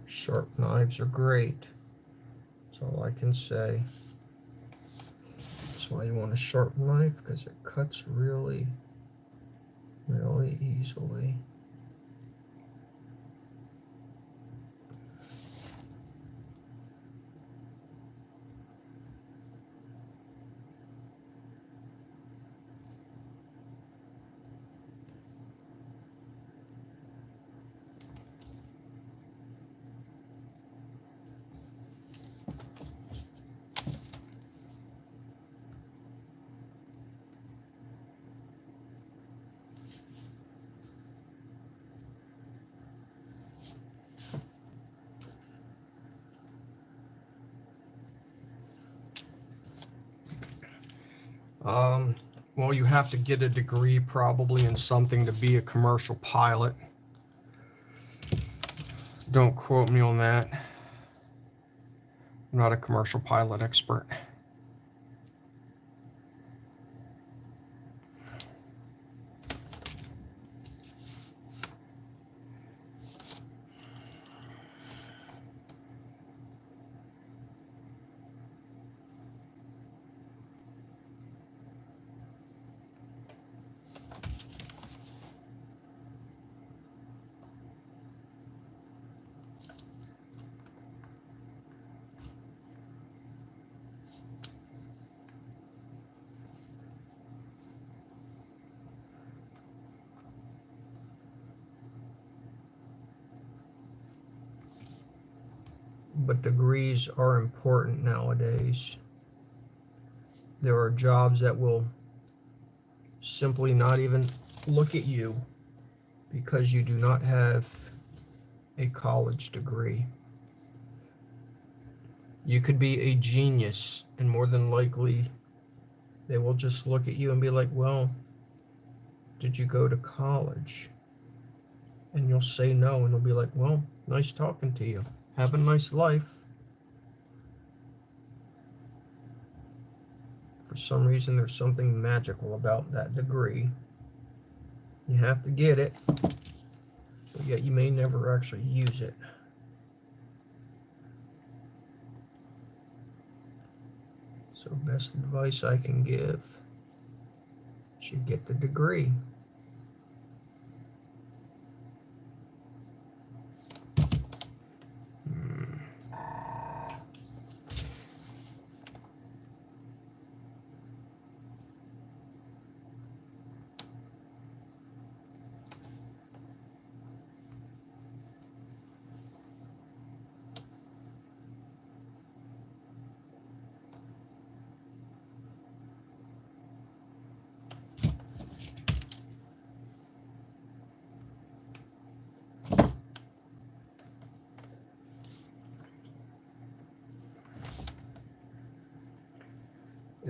Sharp knives are great. That's all I can say. That's why you want a sharp knife, because it cuts really, really easily. Well, you have to get a degree probably in something to be a commercial pilot. Don't quote me on that. I'm not a commercial pilot expert. But degrees are important nowadays. There are jobs that will simply not even look at you because you do not have a college degree. You could be a genius, and more than likely they will just look at you and be like, well, did you go to college? And you'll say no, and they'll be like, well, nice talking to you. Have a nice life. For some reason, there's something magical about that degree. You have to get it, but yet you may never actually use it. So best advice I can give, should get the degree.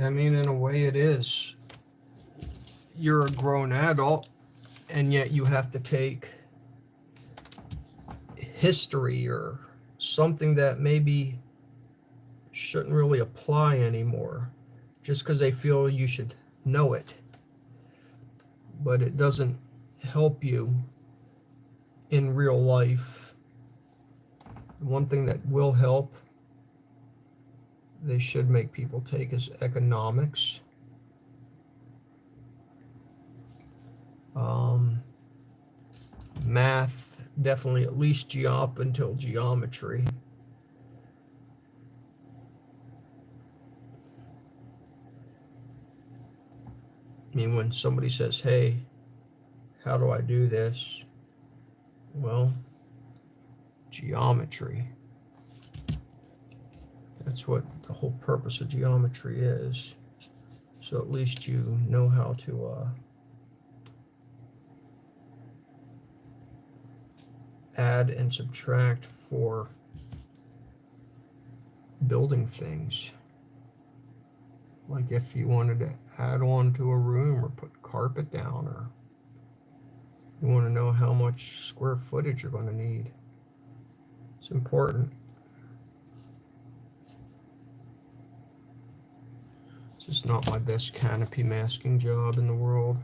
I mean, in a way it is. You're a grown adult, and yet you have to take history or something that maybe shouldn't really apply anymore, just because they feel you should know it. But it doesn't help you in real life. One thing that will help, they should make people take, is economics. Math, definitely at least up until geometry. I mean, when somebody says, hey, how do I do this? Well, geometry. That's what the whole purpose of geometry is. So at least you know how to add and subtract for building things. Like if you wanted to add on to a room or put carpet down, or you want to know how much square footage you're going to need. It's important. This is not my best canopy masking job in the world.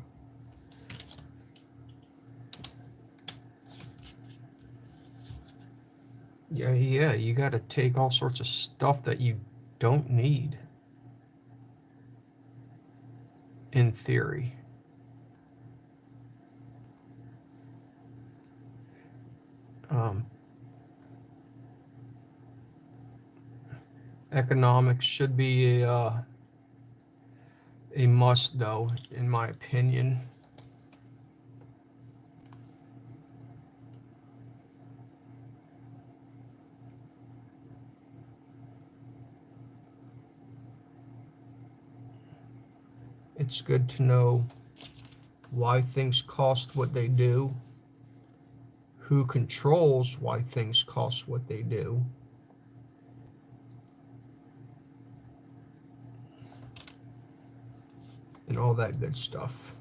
Yeah, you got to take all sorts of stuff that you don't need, in theory. Economics should be a must, though, in my opinion. It's good to know why things cost what they do, who controls why things cost what they do, and all that good stuff.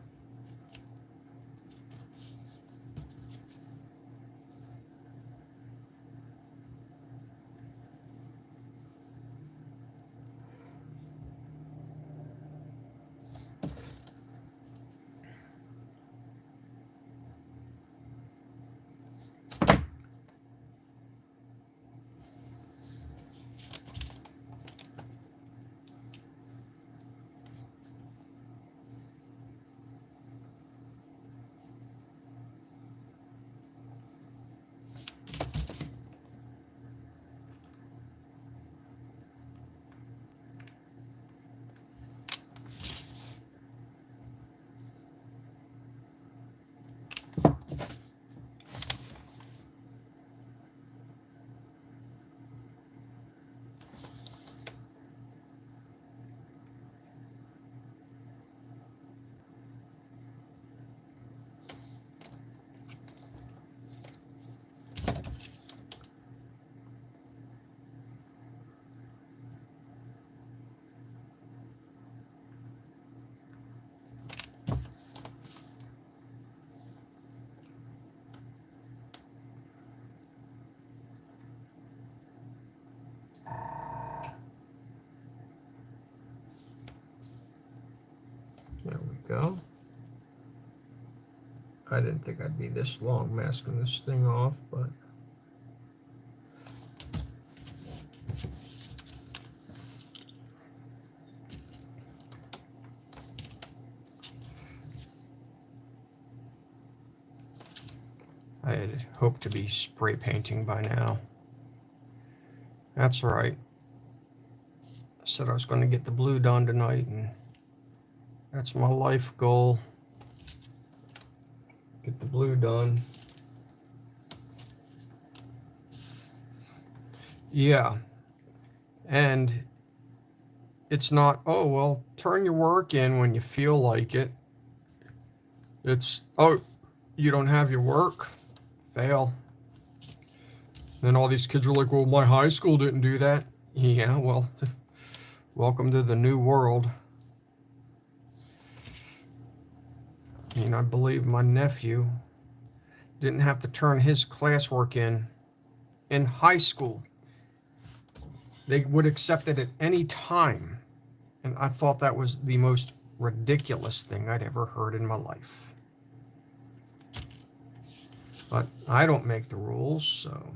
There we go. I didn't think I'd be this long masking this thing off, but I had hoped to be spray painting by now. That's all right. I said I was going to get the blue done tonight, and that's my life goal. Get the blue done. Yeah. And it's not, oh, well, turn your work in when you feel like it. It's, oh, you don't have your work? Fail. Then all these kids are like, well, my high school didn't do that. Yeah, well, welcome to the new world. And I believe my nephew didn't have to turn his classwork in high school. They would accept it at any time. And I thought that was the most ridiculous thing I'd ever heard in my life. But I don't make the rules, so.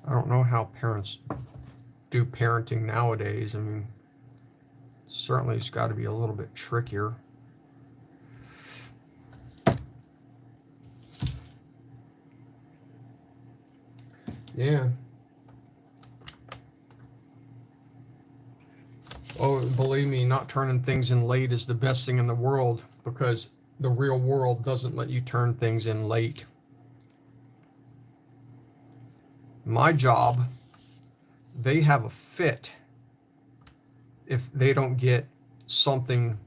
I don't know how parents do parenting nowadays. I mean, certainly it's got to be a little bit trickier. Yeah. Oh, believe me, not turning things in late is the best thing in the world, because the real world doesn't let you turn things in late. My job, they have a fit if they don't get something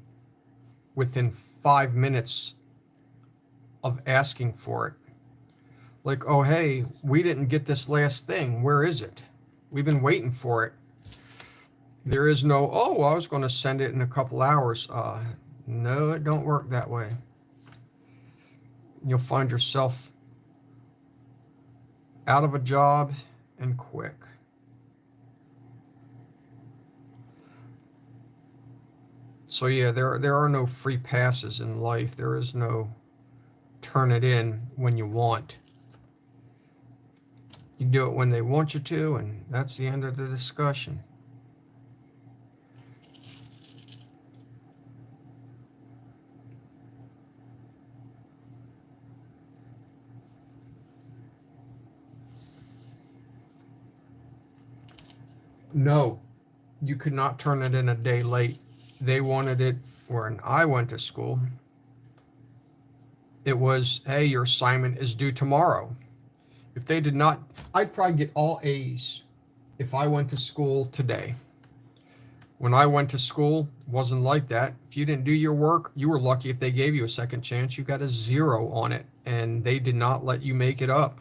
within 5 minutes of asking for it. Like, oh, hey, we didn't get this last thing. Where is it? We've been waiting for it. There is no, oh, I was going to send it in a couple hours. No, it don't work that way. You'll find yourself out of a job and quick. So yeah, there are no free passes in life. There is no turn it in when you want. You do it when they want you to, and that's the end of the discussion. No, you could not turn it in a day late. They wanted it when I went to school. It was, hey, your assignment is due tomorrow. If they did not, I'd probably get all A's if I went to school today. When I went to school, it wasn't like that. If you didn't do your work, you were lucky if they gave you a second chance. You got a 0 on it, and they did not let you make it up.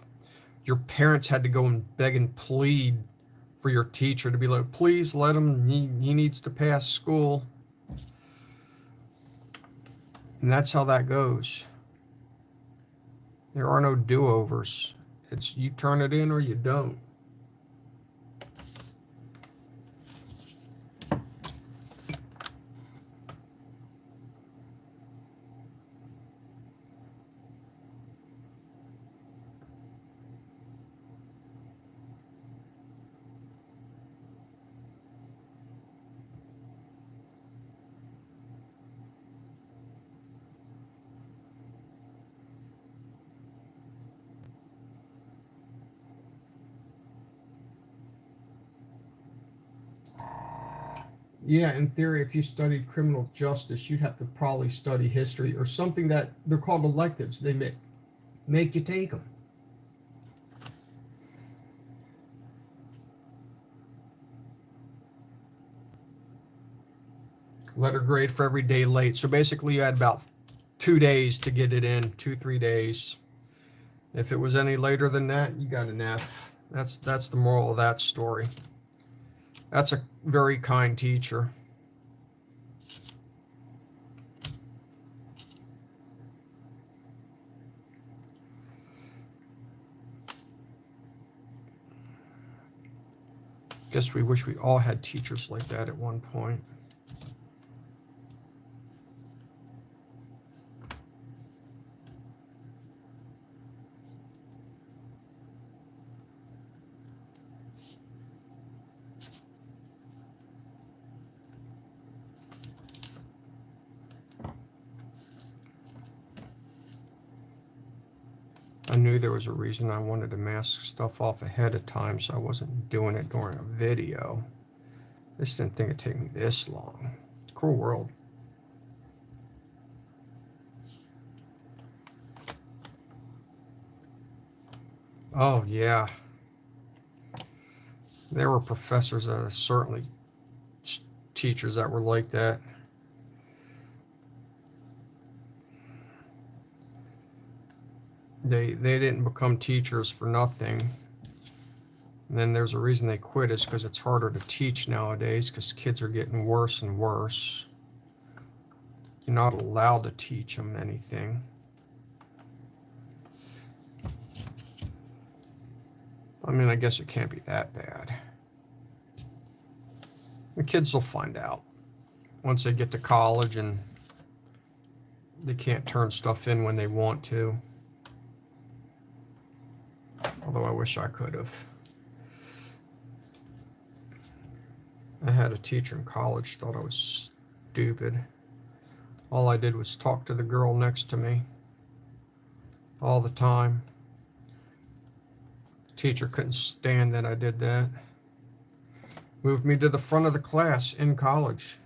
Your parents had to go and beg and plead for your teacher to be like, please let him, he needs to pass school. And that's how that goes. There are no do-overs. It's you turn it in or you don't. Yeah, in theory, if you studied criminal justice, you'd have to probably study history or something that they're called electives. They make you take them. Letter grade for every day late. So basically, you had about 2 days to get it in, 2-3 days. If it was any later than that, you got an F. That's the moral of that story. That's a very kind teacher. Guess we wish we all had teachers like that at one point. knew there was a reason I wanted to mask stuff off ahead of time, so I wasn't doing it during a video. I just didn't think it'd take me this long. Cool world. Oh, yeah. There were professors, certainly teachers that were like that. They didn't become teachers for nothing. And then there's a reason they quit, is because it's harder to teach nowadays because kids are getting worse and worse. You're not allowed to teach them anything. I mean, I guess it can't be that bad. The kids will find out once they get to college and they can't turn stuff in when they want to. Although I wish I could have. I had a teacher in college, thought I was stupid. All I did was talk to the girl next to me all the time. The teacher couldn't stand that I did that. Moved me to the front of the class in college.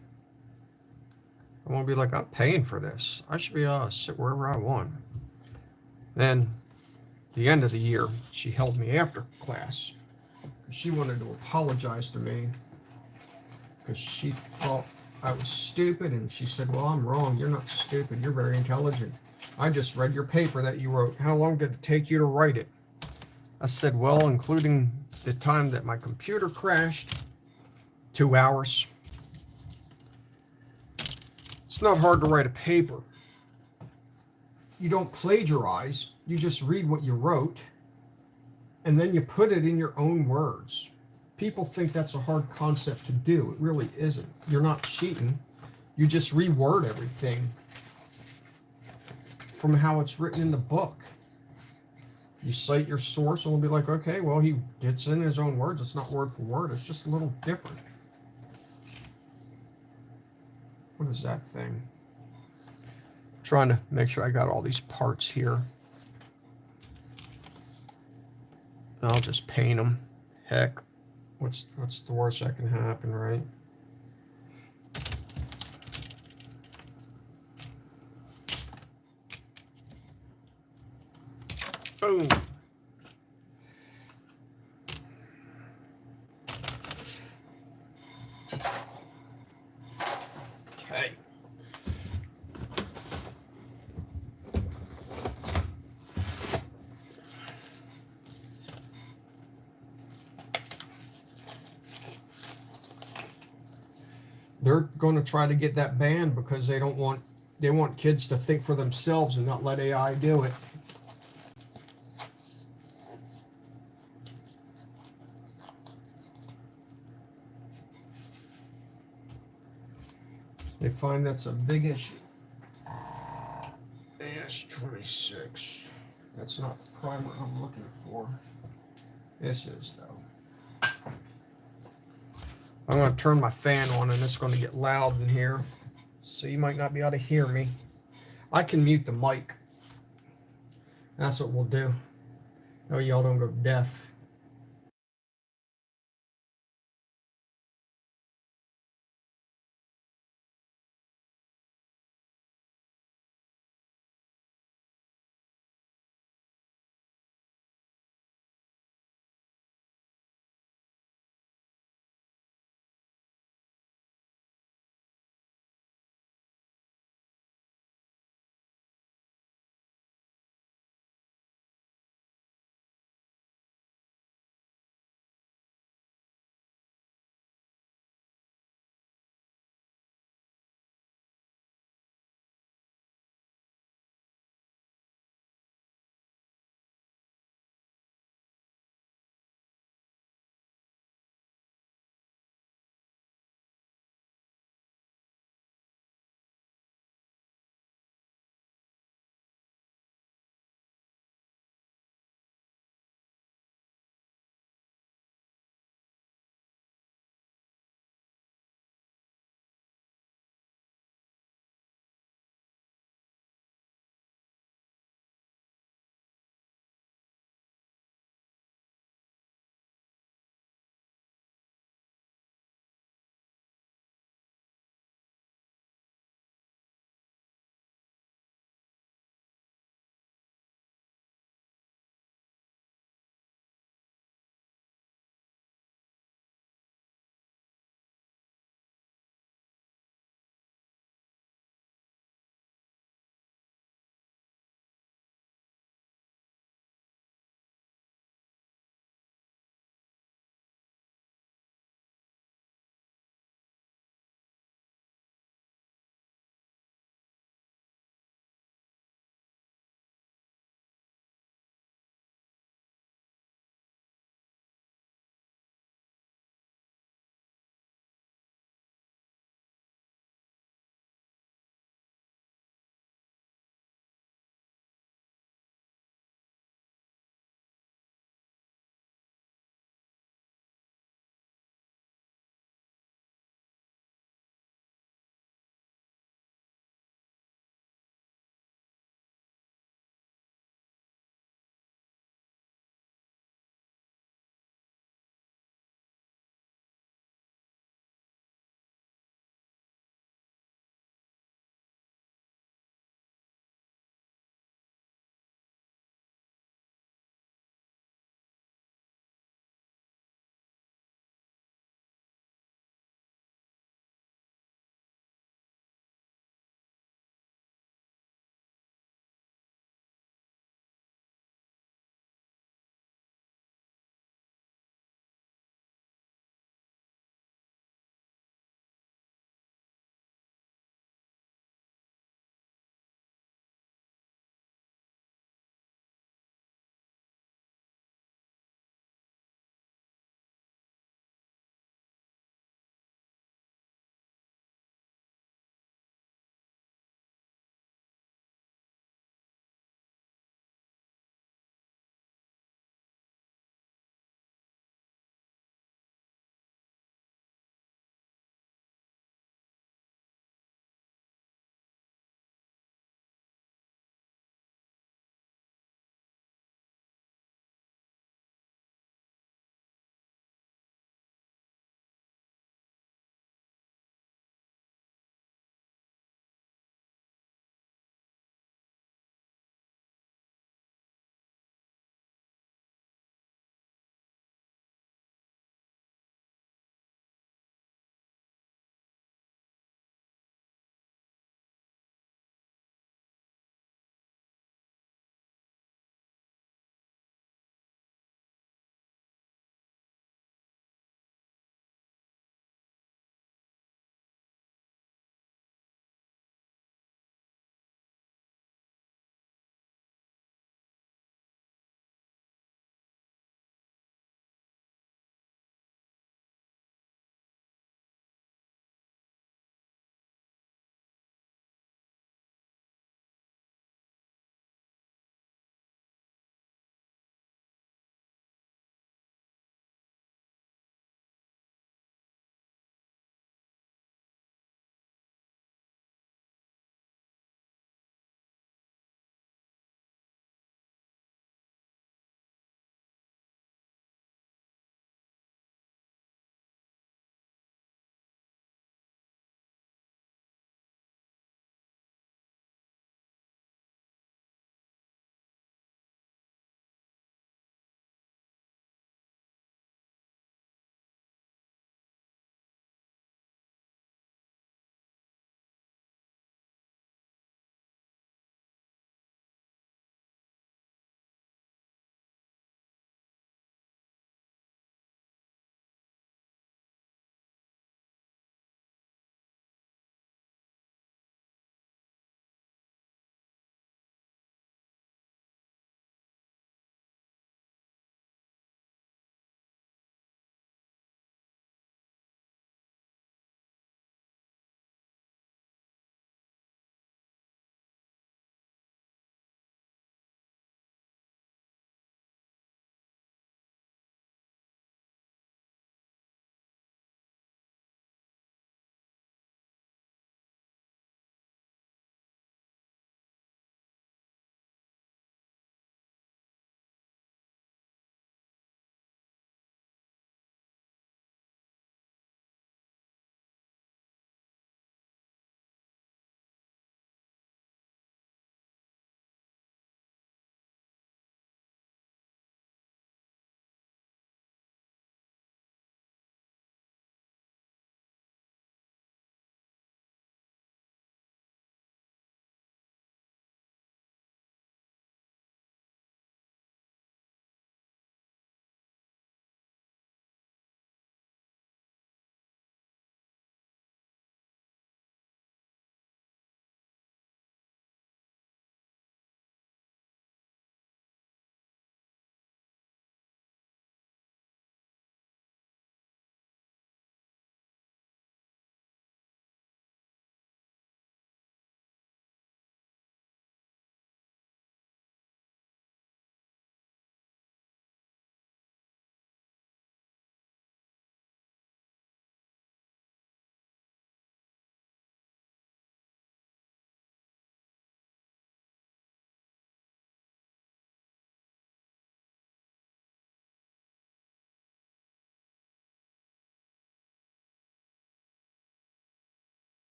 I want to be like, I'm paying for this. I should be able to sit wherever I want. Then, the end of the year, she held me after class. She wanted to apologize to me because she thought I was stupid, and she said, well, I'm wrong. You're not stupid. You're very intelligent. I just read your paper that you wrote. How long did it take you to write it? I said, well, including the time that my computer crashed, 2 hours. It's not hard to write a paper. You don't plagiarize. You just read what you wrote, and then you put it in your own words. People think that's a hard concept to do. It really isn't. You're not cheating. You just reword everything from how it's written in the book. You cite your source, and we'll be like, okay, well, it's in his own words. It's not word for word. It's just a little different. What is that thing? I'm trying to make sure I got all these parts here. I'll just paint them. Heck, what's the worst that can happen, right? Boom. Okay. They're going to try to get that banned because they want kids to think for themselves and not let AI do it. They find that's a big issue. AS26. That's not the primer I'm looking for. This is, though. I'm going to turn my fan on, and it's going to get loud in here, so you might not be able to hear me. I can mute the mic. That's what we'll do. No, y'all don't go deaf.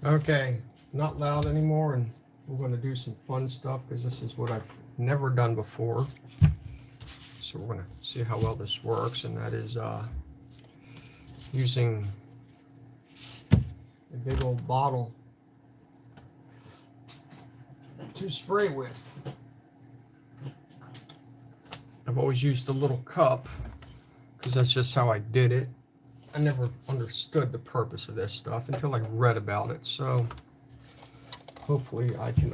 Okay, not loud anymore, and we're going to do some fun stuff because this is what I've never done before. So we're going to see how well this works, and that is using a big old bottle to spray with. I've always used a little cup because that's just how I did it. I never understood the purpose of this stuff until I read about it. So hopefully I can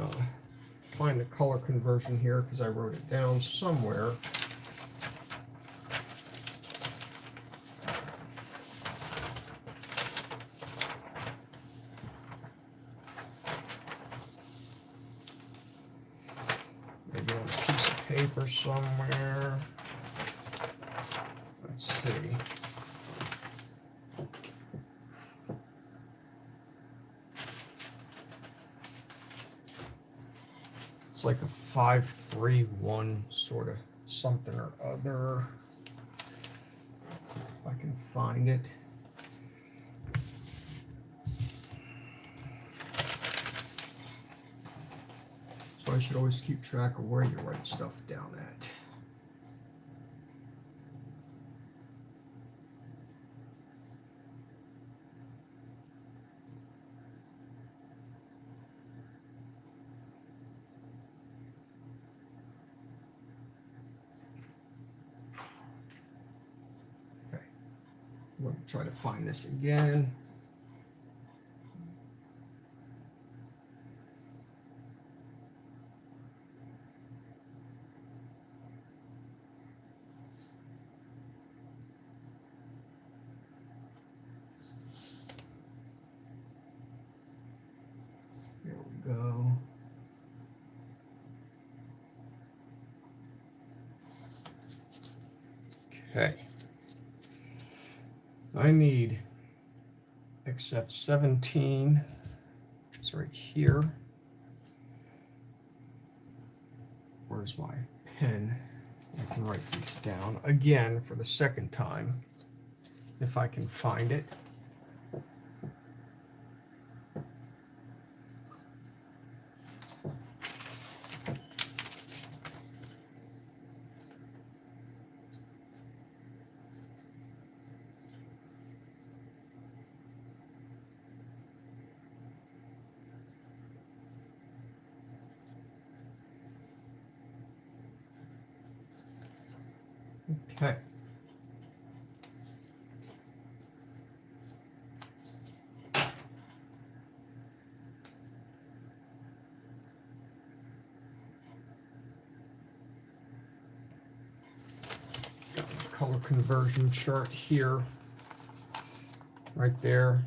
find the color conversion here because I wrote it down somewhere. Maybe on a piece of paper somewhere. Let's see. It's like a 5-3-1 sort of something or other. If I can find it. So I should always keep track of where you write stuff down at. I'm going to try to find this again. Here we go. Okay. I need XF17, which is right here. Where's my pen? I can write these down again for the second time, if I can find it. Okay. Got the color conversion chart here, right there.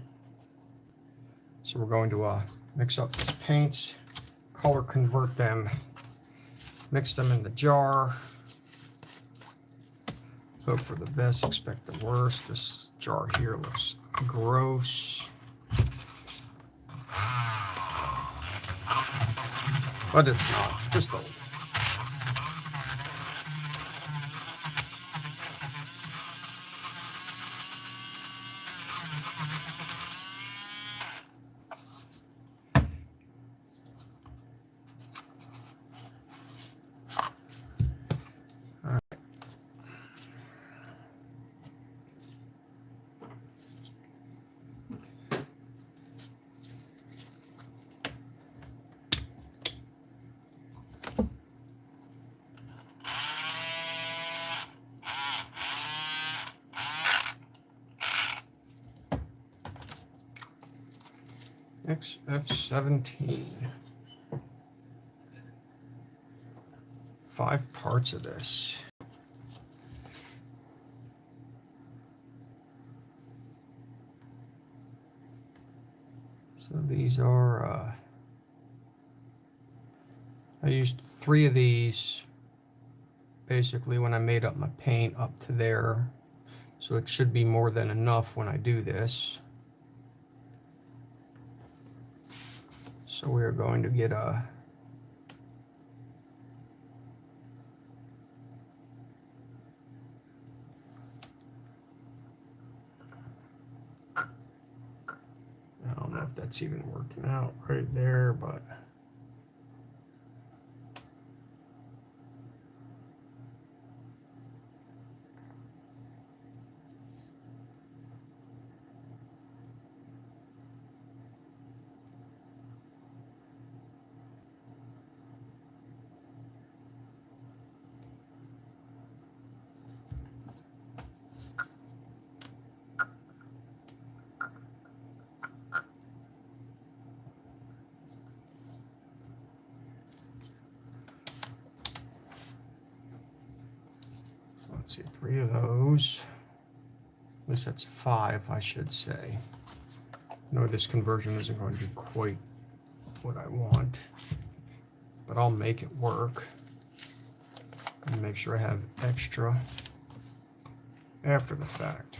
So we're going to mix up these paints, color convert them, mix them in the jar. Hope for the best, expect the worst. This jar here looks gross. But it's not, just old. XF17. 5 parts of this. So these are, I used 3 of these basically when I made up my paint up to there. So it should be more than enough when I do this. So we are going to get a I don't know know if that's even working out right there, but let's see, 3 of those. At least that's 5, I should say. No, this conversion isn't going to be quite what I want, but I'll make it work and make sure I have extra after the fact.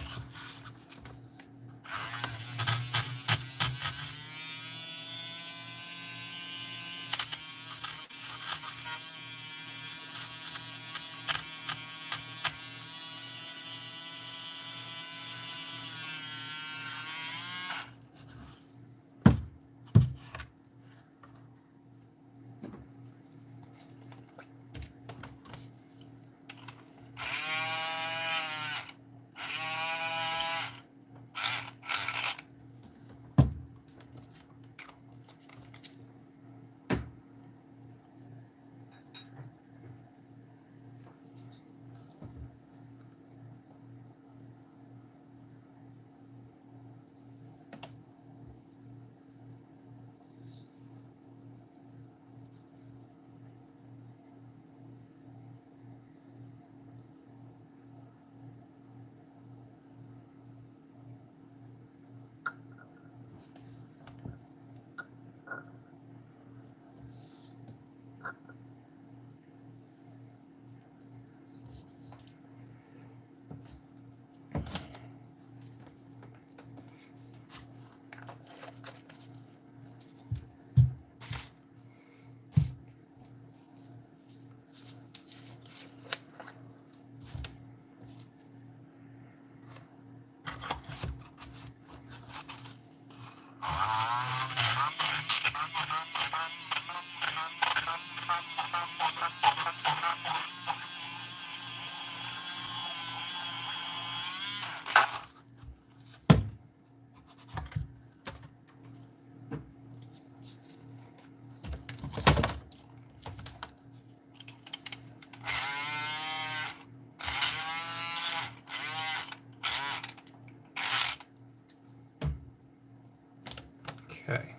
Okay.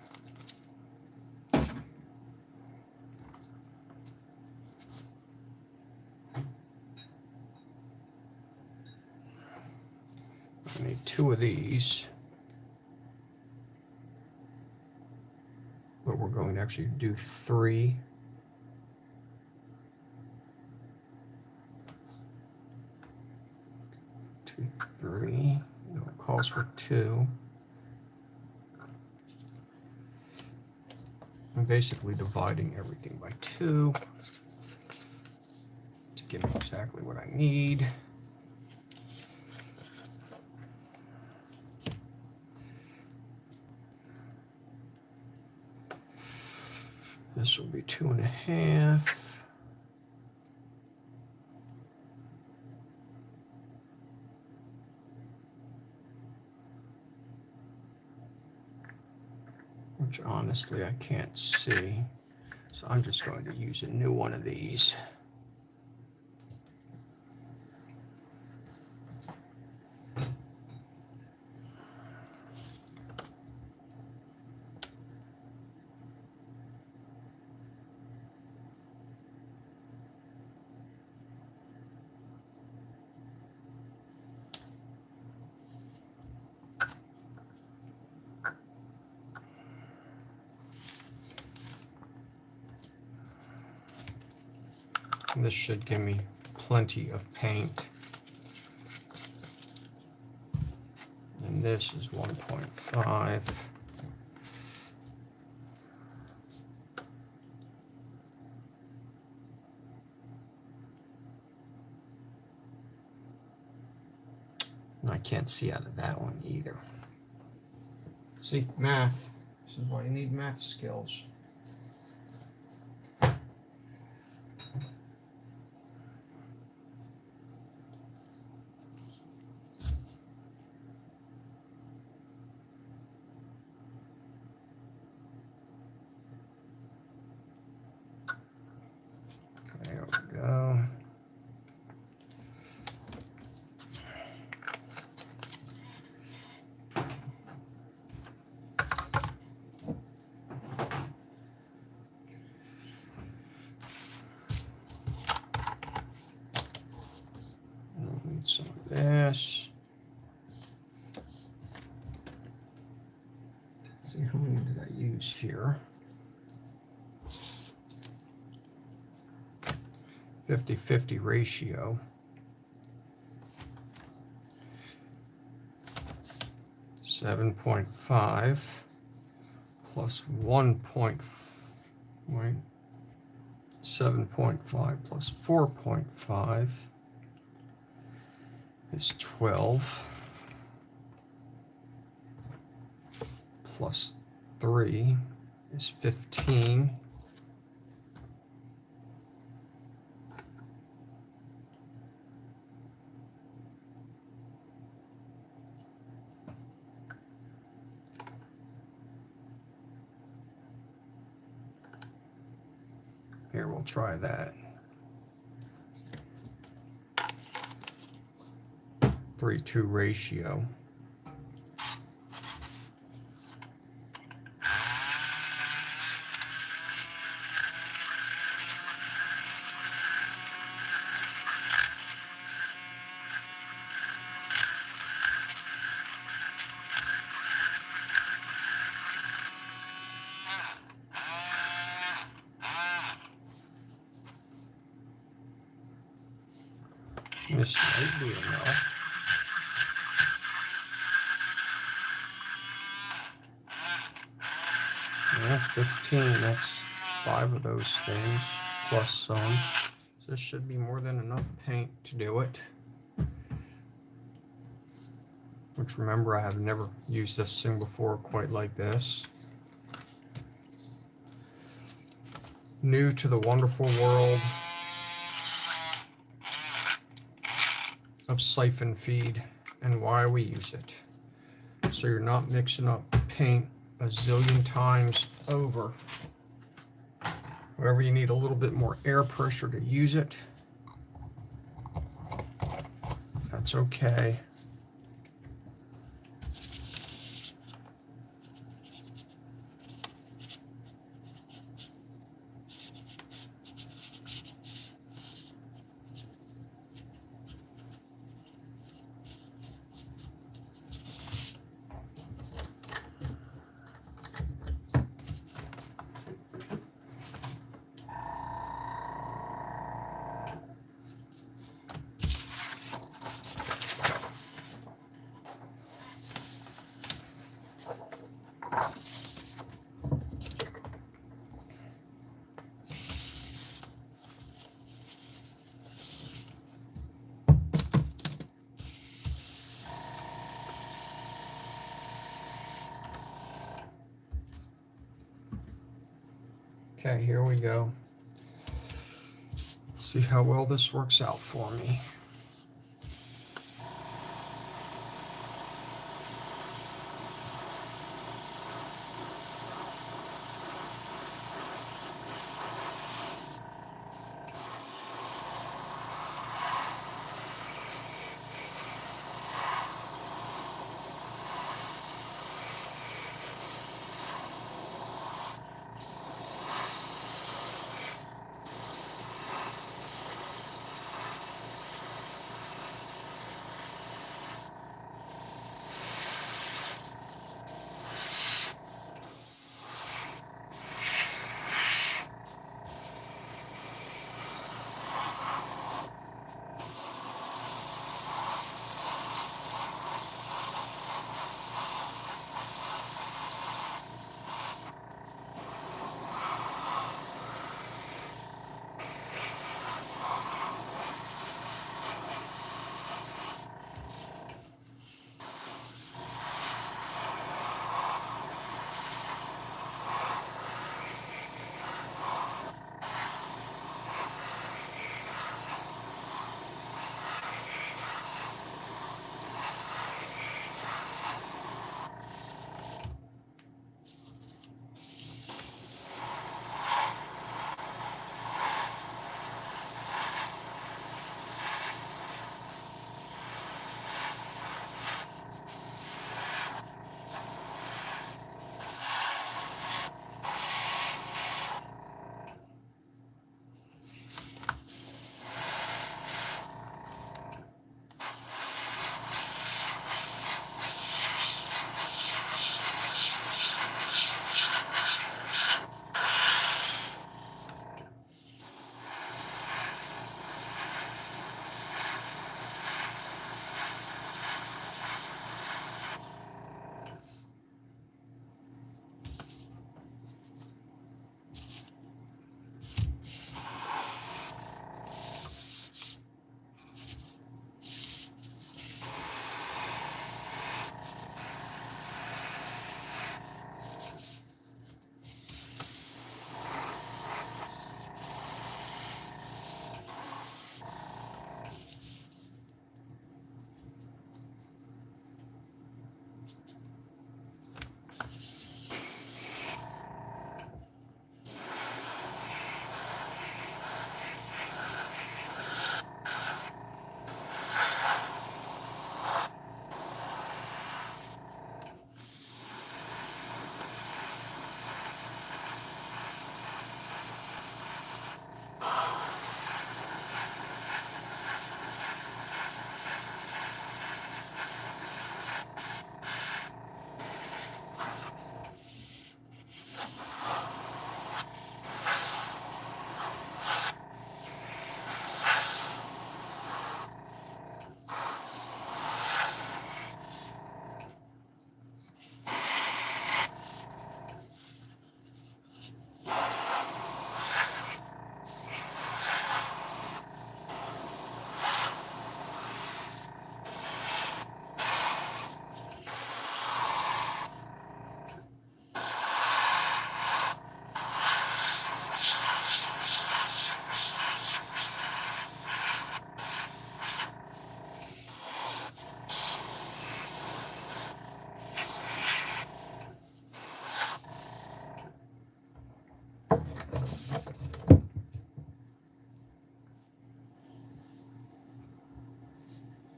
I need 2 of these, but we're going to actually do 3. Two, 3. No, it calls for 2. I'm basically dividing everything by 2 to give me exactly what I need. This will be 2.5. Which honestly I can't see. So I'm just going to use a new one of these. This should give me plenty of paint. And this is 1.5. And I can't see out of that one either. See, math. This is why you need math skills. There we go. Need some of this. Let's see, how many did I use here? 50-50 ratio. 7.5 plus 7.5 plus 4.5 is 12 plus 3 is 15. Here, we'll try that. 3-2 ratio. This might be enough. Yeah, 15, that's 5 of those things, plus some. So this should be more than enough paint to do it. Which, remember, I have never used this thing before quite like this. New to the wonderful world of siphon feed and why we use it. So you're not mixing up paint a zillion times over. Wherever you need a little bit more air pressure to use it, that's okay. Okay, here we go. See how well this works out for me.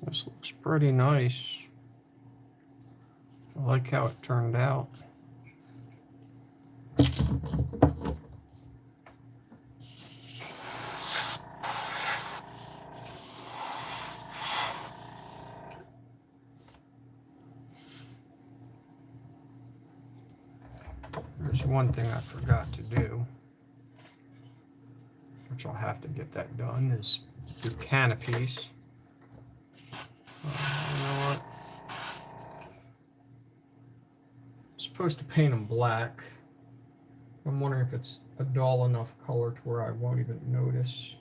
This looks pretty nice. I like how it turned out. There's one thing I forgot to do, which I'll have to get that done, is your canopies. You know what? I'm supposed to paint them black. I'm wondering if it's a dull enough color to where I won't even notice.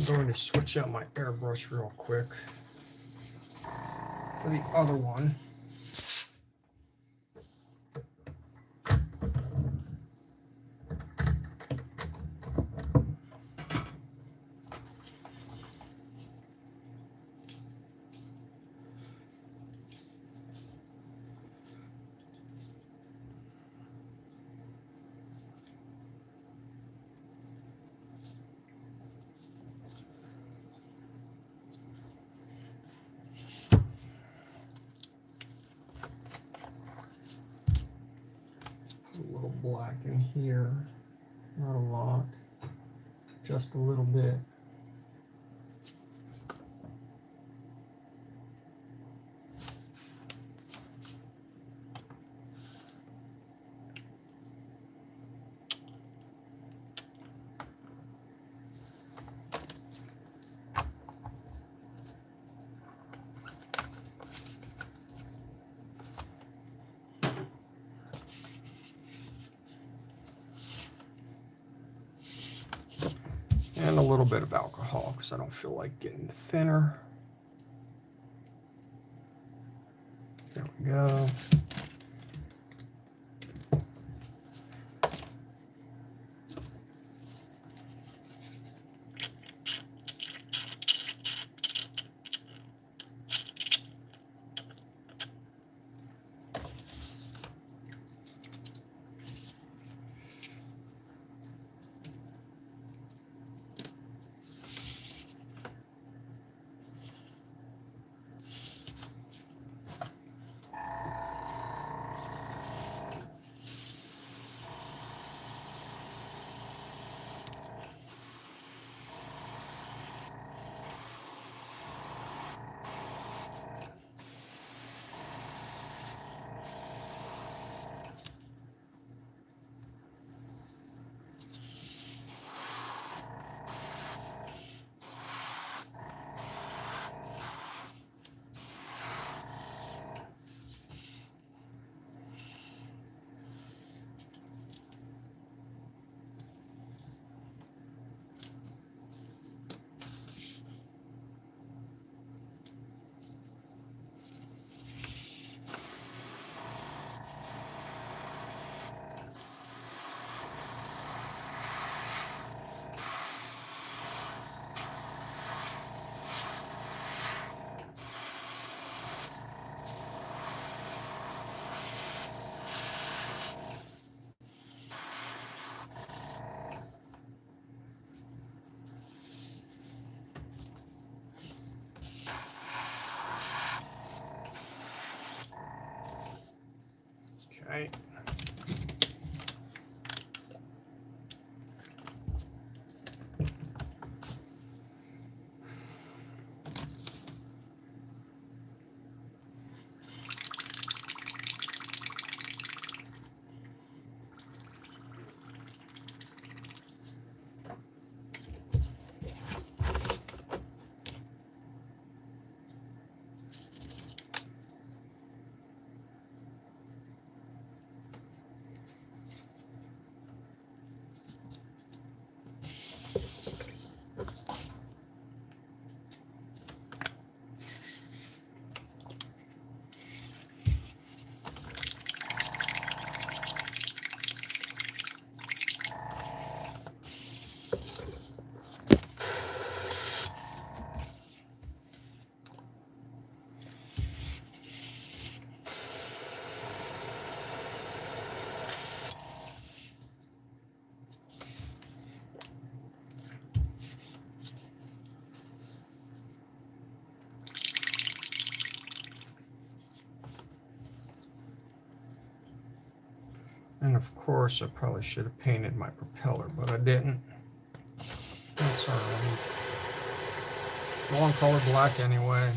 I'm going to switch out my airbrush real quick for the other one. A little black in here, not a lot, just a little bit. And a little bit of alcohol because I don't feel like getting thinner. There we go. Okay. And of course, I probably should have painted my propeller, but I didn't. That's all right. Long color black anyway.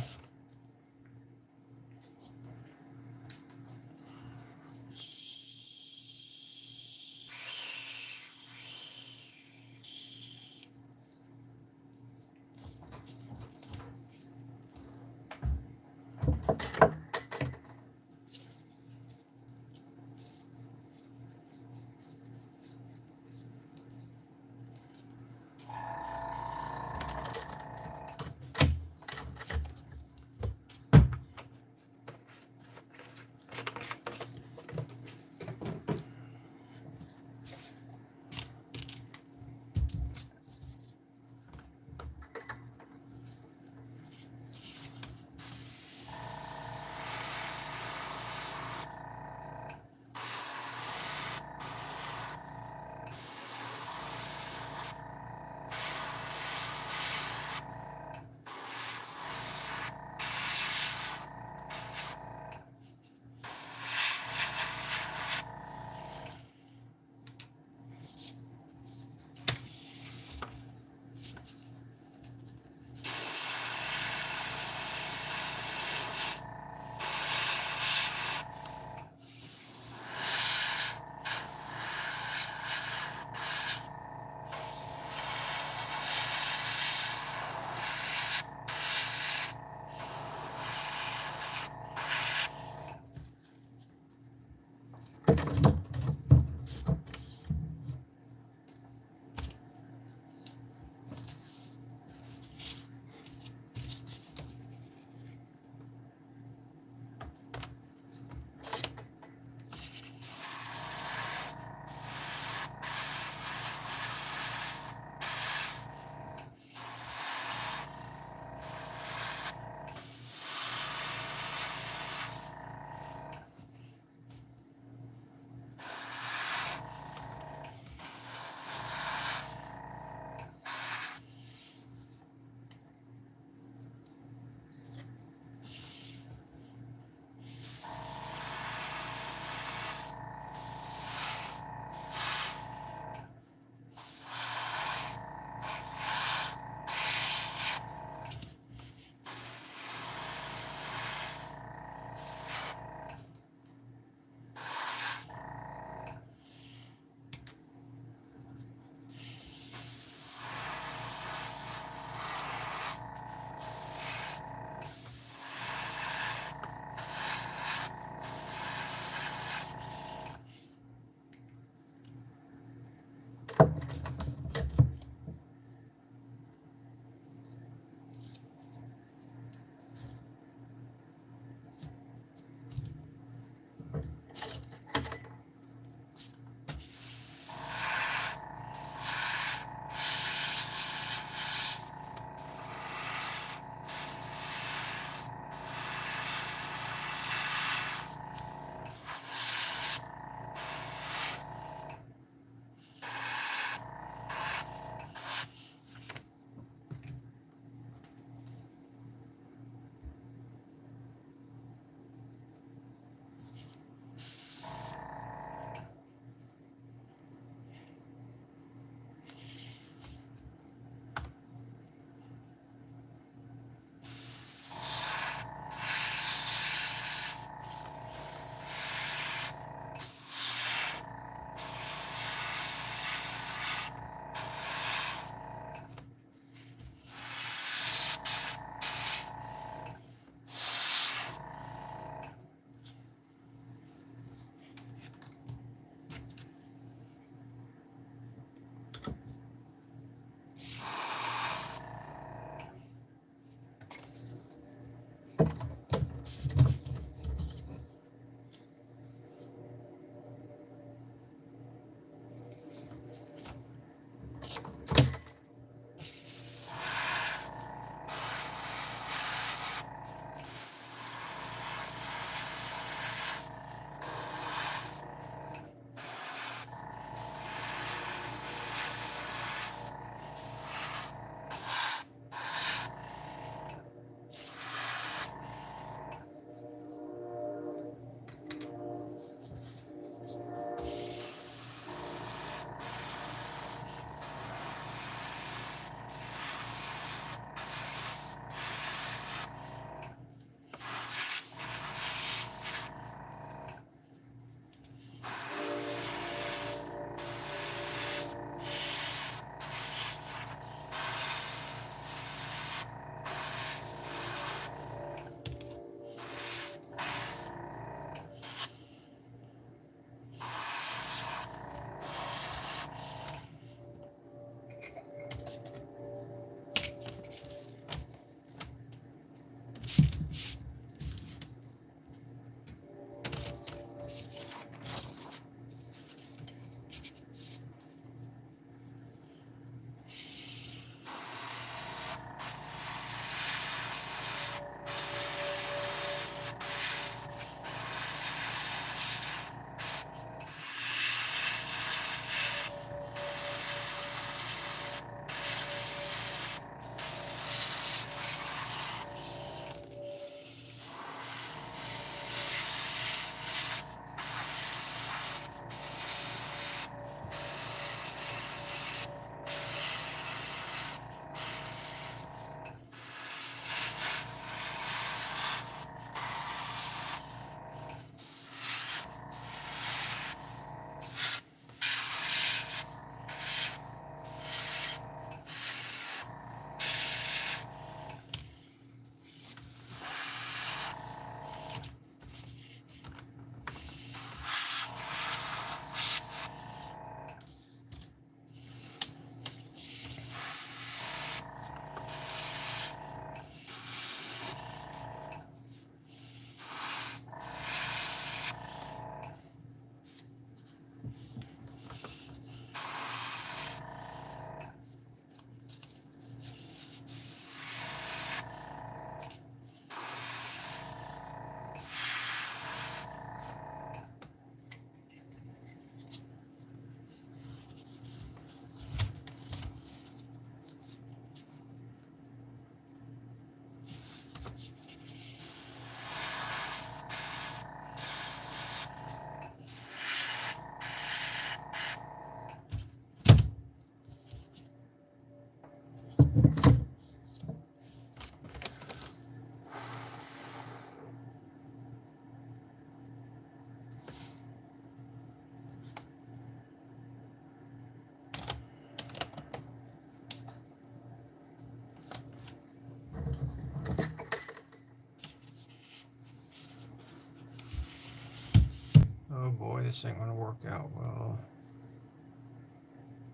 Oh boy, this ain't gonna work out well.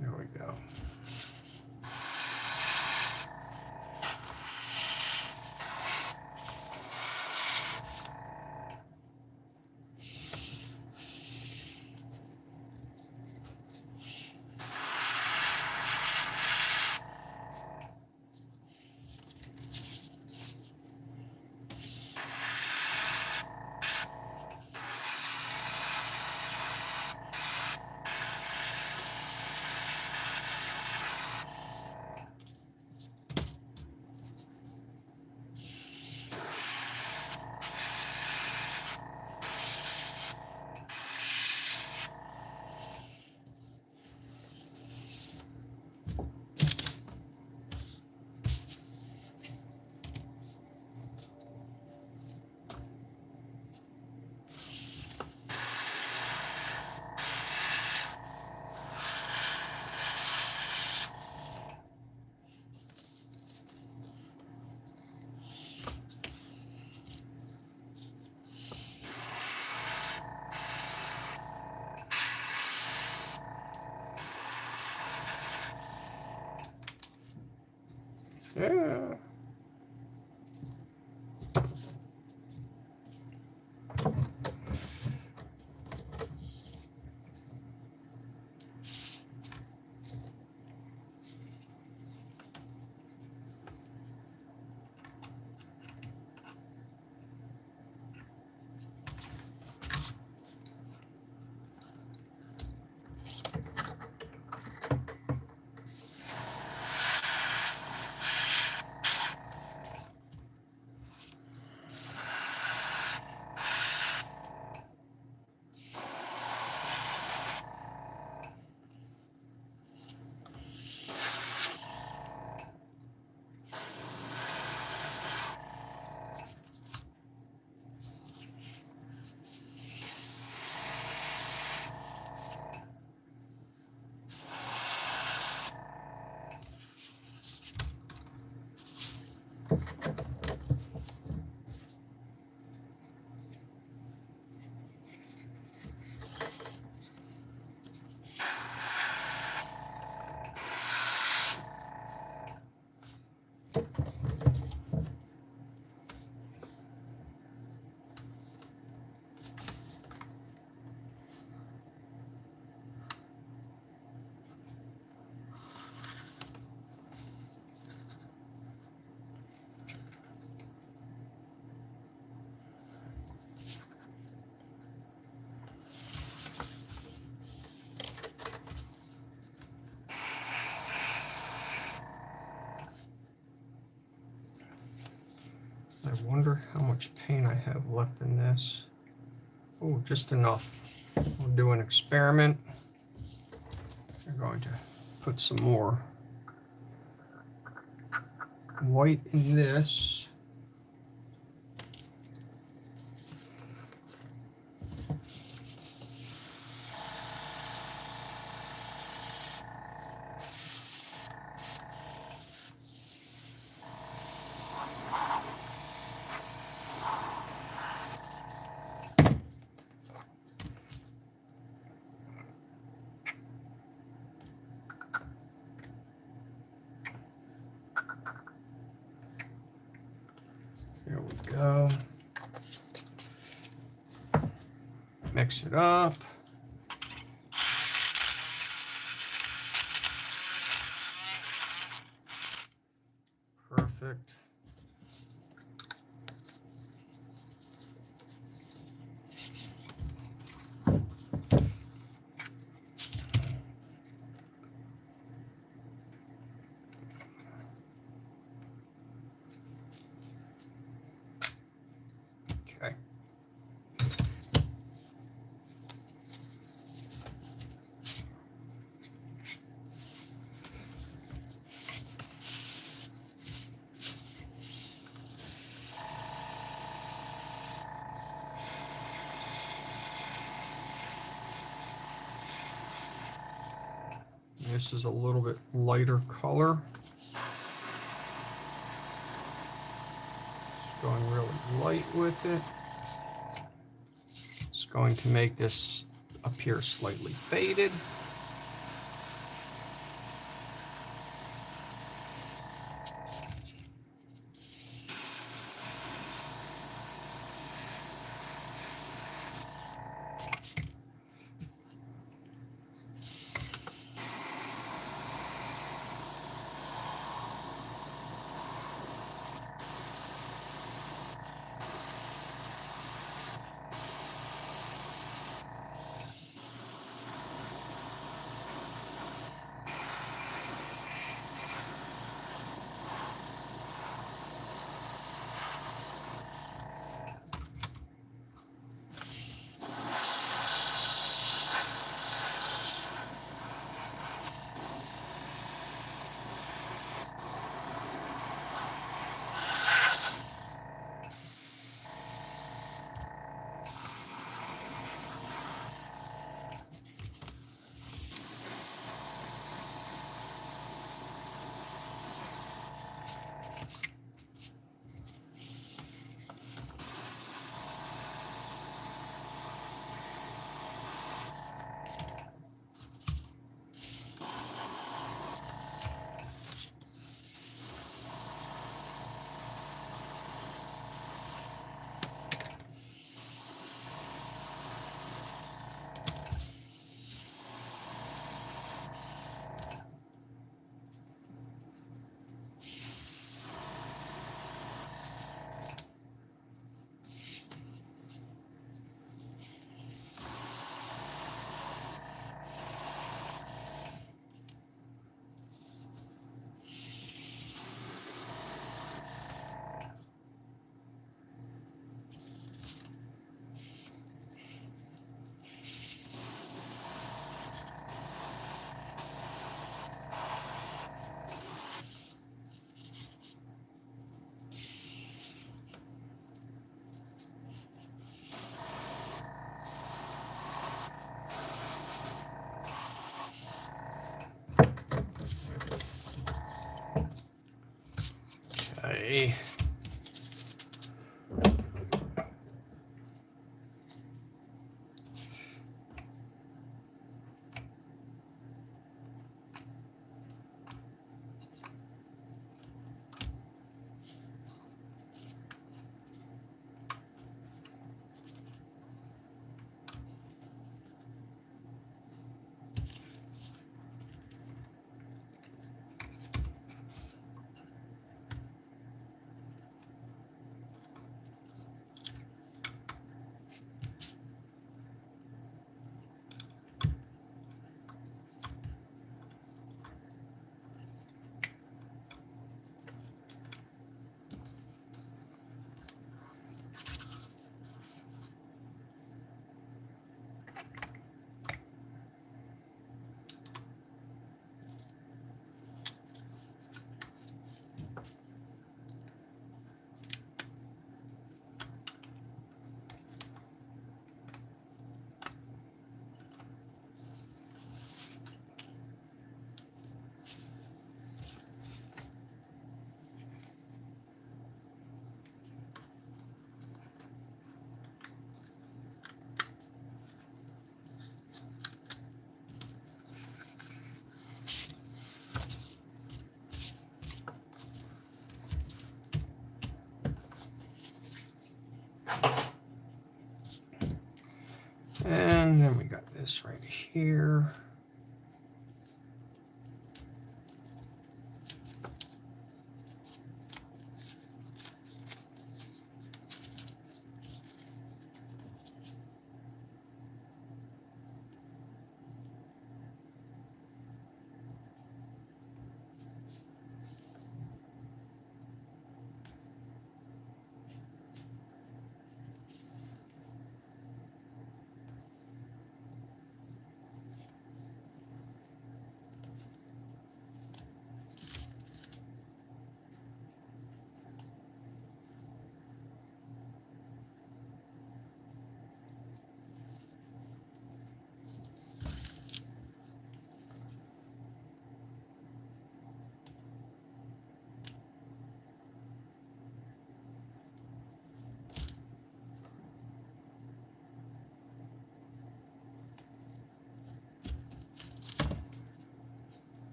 There we go. Yeah. I wonder how much paint I have left in this. Oh, just enough. We'll do an experiment. We're going to put some more white in this. There we go. Mix it up. Perfect. Okay. This is a little bit lighter color. Going really light with it. It's going to make this appear slightly faded. Okay. And then we got this right here.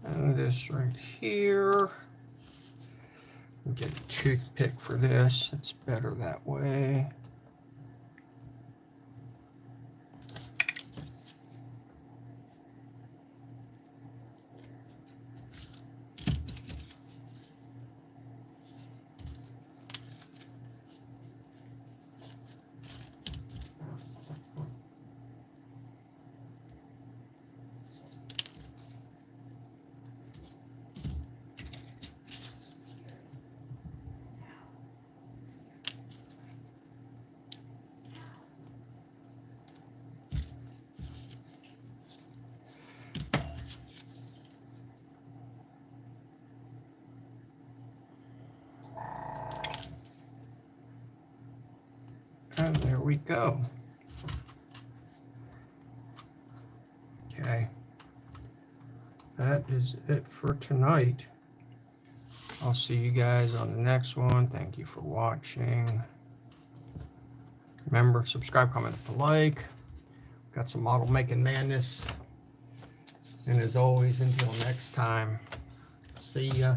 And this right here. Get a toothpick for this. It's better that way. And there we go. Okay. That is it for tonight. I'll see you guys on the next one. Thank you for watching. Remember, subscribe, comment, like. Got some model making madness. And as always, until next time, see ya.